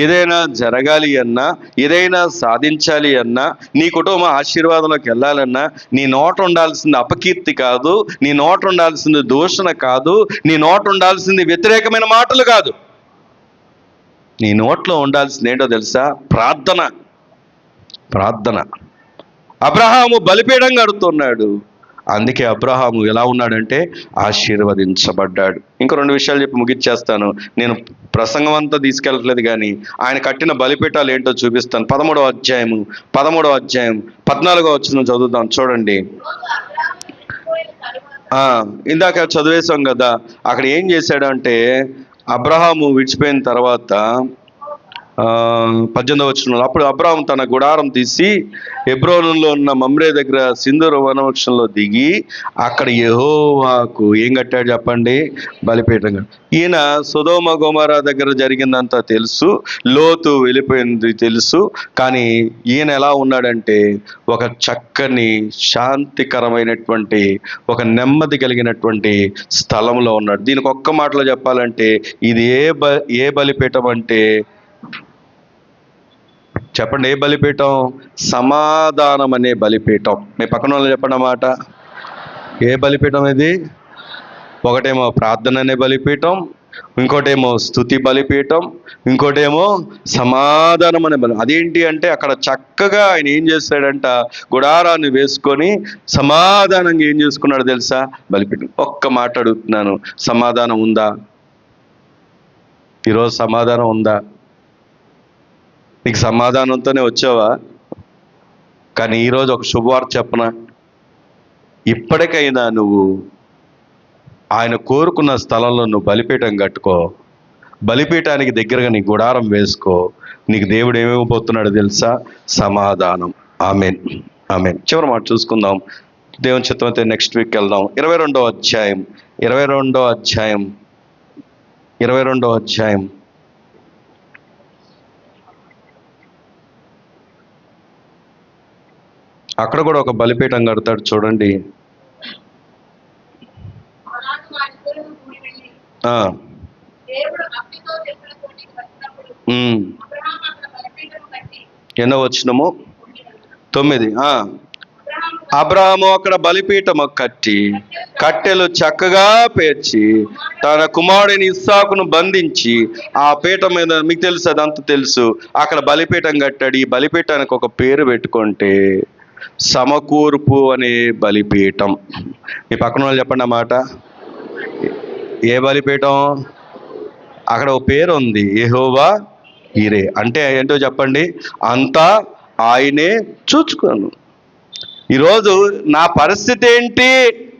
S1: ఏదైనా జరగాలి అన్నా, ఏదైనా సాధించాలి అన్నా, నీ కుటుంబం ఆశీర్వాదంలోకి వెళ్ళాలన్నా, నీ నోట ఉండాల్సింది అపకీర్తి కాదు, నీ నోట ఉండాల్సింది దూషణ కాదు, నీ నోట ఉండాల్సింది వ్యతిరేకమైన మాటలు కాదు. నీ నోట్లో ఉండాల్సింది ఏంటో తెలుసా? ప్రార్థన. ప్రార్థన. అబ్రహాము బలిపీఠం కడుతున్నాడు. అందుకే అబ్రహాము ఎలా ఉన్నాడంటే ఆశీర్వదించబడ్డాడు. ఇంకో 2 విషయాలు చెప్పి ముగిచ్చేస్తాను. నేను ప్రసంగం అంతా తీసుకెళ్ళట్లేదు కానీ ఆయన కట్టిన బలిపీఠాలు ఏంటో చూపిస్తాను. 13వ అధ్యాయం 14వ వచనం చదువుతాం, చూడండి. ఇందాక చదివేశాం కదా, అక్కడ ఏం చేశాడంటే అబ్రహాము విడిచిపోయిన తర్వాత 18వ వచనంలో, అప్పుడు అబ్రాహాము తన గుడారం తీసి హెబ్రోనులో ఉన్న మమ్రే దగ్గర సింధూర వనవృక్షంలో దిగి అక్కడ యెహోవాకు ఏం కట్టాడు చెప్పండి? బలిపీఠం. ఈయన సొదొమ గొమొర్రా దగ్గర జరిగిందంతా తెలుసు, లోతు వెళ్ళిపోయింది తెలుసు. కానీ ఈయన ఎలా ఉన్నాడంటే ఒక చక్కని శాంతికరమైనటువంటి ఒక నెమ్మది కలిగినటువంటి స్థలంలో ఉన్నాడు. దీనికి ఒక్క మాటలో చెప్పాలంటే ఇది ఏ బలిపీఠం అంటే చెప్పండి? ఏ బలిపీఠం? సమాధానం అనే బలిపీఠం. మీ పక్కన వాళ్ళు చెప్పండి అన్నమాట. ఏ బలిపీఠం ఇది? ఒకటేమో ప్రార్థన అనే బలిపీఠం, ఇంకోటేమో స్తుతి బలిపీఠం, ఇంకోటేమో సమాధానం అనే బలి. అదేంటి అంటే అక్కడ చక్కగా ఆయన ఏం చేశాడంట, గుడారాన్ని వేసుకొని సమాధానంగా ఏం చేసుకున్నాడు తెలుసా? బలిపీఠం. ఒక్క మాట అడుగుతున్నాను, సమాధానం ఉందా ఈరోజు? సమాధానం ఉందా? నీకు సమాధానంతోనే వచ్చావా? కానీ ఈరోజు ఒక శుభవార్త చెప్పనా, ఇప్పటికైనా నువ్వు ఆయన కోరుకున్న స్థలంలో నువ్వు బలిపీఠం కట్టుకో, బలిపీఠానికి దగ్గరగా నీ గుడారం వేసుకో. నీకు దేవుడు ఏమేమిపోతున్నాడో తెలుసా? సమాధానం. ఆమేన్, ఆమేన్. చివరి మాట చూసుకుందాం. దేవుని చిత్తం అయితే నెక్స్ట్ వీక్ వెళ్దాం. 22వ అధ్యాయం అక్కడ కూడా ఒక బలిపీఠం కడతాడు చూడండి. ఎన్నో వచనము? 9. అబ్రాహాము అక్కడ బలిపీఠము కట్టి కట్టెలు చక్కగా పేర్చి తన కుమారుడిని ఇస్సాకును బంధించి ఆ పీఠం మీద, మీకు తెలుసు అదంతా తెలుసు, అక్కడ బలిపీఠం కట్టాడు. ఈ బలిపీఠానికి ఒక పేరు పెట్టుకుంటే సమకూర్పు అనే బలిపీఠం. మీ పక్కన వాళ్ళు చెప్పండి అన్నమాట. ఏ బలిపీఠం? అక్కడ ఒక పేరు ఉంది, యెహోవా ఈరే. అంటే ఏంటో చెప్పండి? అంతా ఆయనే చూచుకోను. ఈరోజు నా పరిస్థితి ఏంటి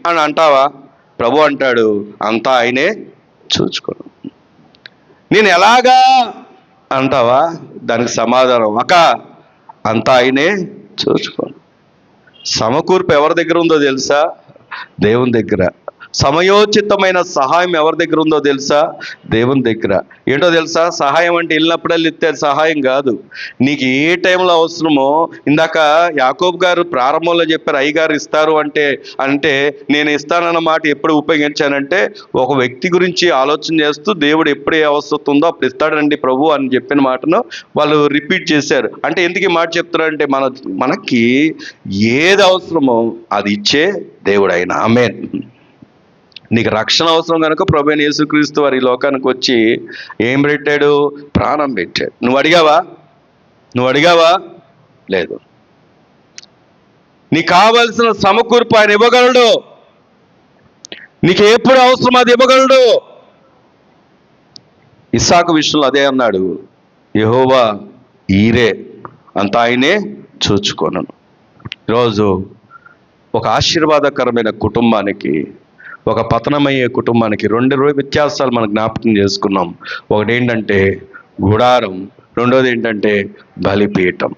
S1: అని అంటావా? ప్రభు అంటాడు అంతా ఆయనే చూచుకోను. నేను ఎలాగా అంటావా? దానికి సమాధానం అక్క అంతా ఆయనే చూచుకోను. సమకూర్పు ఎవరి దగ్గర ఉందో తెలుసా? దేవుని దగ్గర. సమయోచితమైన సహాయం ఎవరి దగ్గర ఉందో తెలుసా? దేవుని దగ్గర. ఏంటో తెలుసా? సహాయం అంటే వెళ్ళినప్పుడల్లా ఇస్తే సహాయం కాదు. నీకు ఏ టైంలో అవసరమో, ఇందాక యాకోబు గారు ప్రారంభంలో చెప్పారు అయ్యగారు ఇస్తారు అంటే నేను ఇస్తానన్న మాట ఎప్పుడు ఉపయోగించానంటే ఒక వ్యక్తి గురించి ఆలోచన చేస్తూ దేవుడు ఎప్పుడు ఏ అవసరం ఉందో అప్పుడు ఇస్తాడండి ప్రభు అని చెప్పిన మాటను వాళ్ళు రిపీట్ చేశారు. అంటే ఎందుకు ఈ మాట చెప్తున్నారంటే మనకి ఏది అవసరమో అది ఇచ్చే దేవుడు ఆయన. ఆమేన్. నీకు రక్షణ అవసరం కనుక ప్రభువైన యేసుక్రీస్తు వారి లోకానికి వచ్చి ఏం పెట్టాడు? ప్రాణం పెట్టాడు. నువ్వు అడిగావా? లేదు. నీకు కావలసిన సమకూర్పు ఆయన ఇవ్వగలడు. నీకు ఎప్పుడు అవసరం అది ఇవ్వగలడు. ఇస్సాకు విషయంలో అదే అన్నాడు, యెహోవా ఈరే, అంతా ఆయనే చూచుకోనను. ఈరోజు ఒక ఆశీర్వాదకరమైన కుటుంబానికి, ఒక పతనమయ్యే కుటుంబానికి రెండు వ్యత్యాసాలు మనం జ్ఞాపకం చేసుకున్నాం. ఒకటి ఏంటంటే గుడారం, రెండోది ఏంటంటే బలిపీఠం.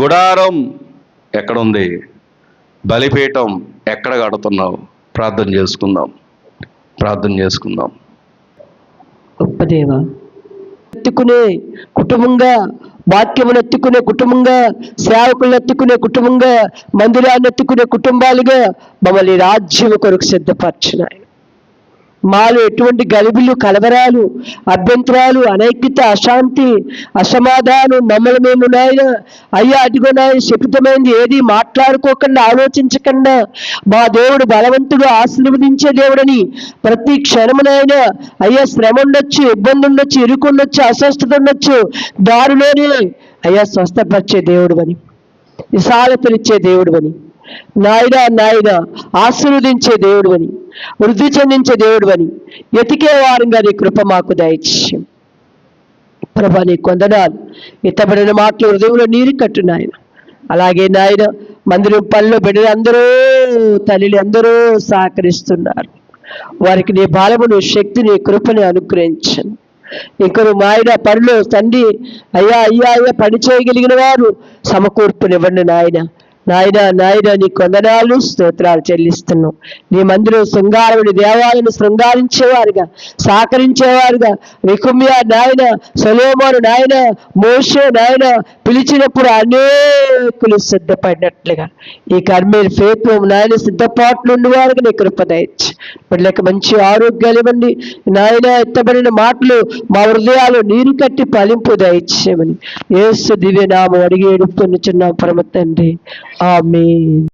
S1: గుడారం ఎక్కడుంది? బలిపీఠం ఎక్కడ కడుతున్నావు? ప్రార్థన చేసుకుందాం.
S2: గొప్ప దేవా, ఎత్తుకునే కుటుంబంగా, వాక్యమును ఎత్తుకునే కుటుంబంగా, సేవకులను ఎత్తుకునే కుటుంబంగా, మందిరాన్ని ఎత్తుకునే కుటుంబాలుగా మమ్మల్ని రాజ్యము కొరకు సిద్ధపరచున్నాయి. మాలో ఎటువంటి గలిబిలు, కలవరాలు, అభ్యంతరాలు, అనైక్యత, అశాంతి, అసమాధానం మమ్మల్ని మేము నాయన అయ్యా అదిగో నాయన శపితమైంది ఏది మాట్లాడుకోకుండా, ఆలోచించకుండా మా దేవుడు బలవంతుడు, ఆశీర్వదించే దేవుడని ప్రతి క్షణమునైనా అయ్యా శ్రమ ఉండొచ్చు, ఇబ్బంది ఉండొచ్చు, ఇరుకు ఉండొచ్చు, అస్వస్థత ఉండొచ్చు, దారిలోనే అయ్యా స్వస్థపరిచే దేవుడు అని, విశాలతనిచ్చే దేవుడు అని, నాయన ఆశీర్వదించే దేవుడు అని, వృద్ధి చెందించే దేవుడు అని ఎతికే వారంగా నీ కృప మాకు దయచేయం ప్రభా. నీ కొందనాలు. ఎత్తబడిన మాటలు హృదయంలో నీరు కట్టు నాయన. అలాగే నాయన మందిరం పనిలో బిడ్డలు అందరూ, తల్లిని అందరూ సహకరిస్తున్నారు. వారికి నీ బలమును, శక్తిని, కృపని అనుగ్రహించండి. ఇంకను మా ఆయన పనిలో తండ్రి అయ్యా అయ్యా అయ్యా పని చేయగలిగిన వారు సమకూర్పునివ్వండి నాయన. నాయన నీ కొందనాలు స్తోత్రాలు చెల్లిస్తున్నాం. నీ మందిరం శృంగారముడి దేవాలను శృంగారించేవారుగా, సహకరించేవారుగా రికుమ్యా నాయన, సొలొమోను నాయన, మోషే నాయన పిలిచినప్పుడు అనేకులు సిద్ధపడినట్లుగా ఈ కర్మేల్ ఫేత్ నాయన సిద్ధపాట్లు ఉండేవారుగా నీ కృప దయచి బిడ్డలకు మంచి ఆరోగ్యాలు ఇవ్వండి నాయన. ఎత్తబడిన మాటలు మా హృదయాలు నీరు కట్టి ఫలింపు దయచేయమని యేసు దివ్య నామం అడిగి ఏడుపుకొనుచున్నాం పరమ తండ్రి. ఆమేన్.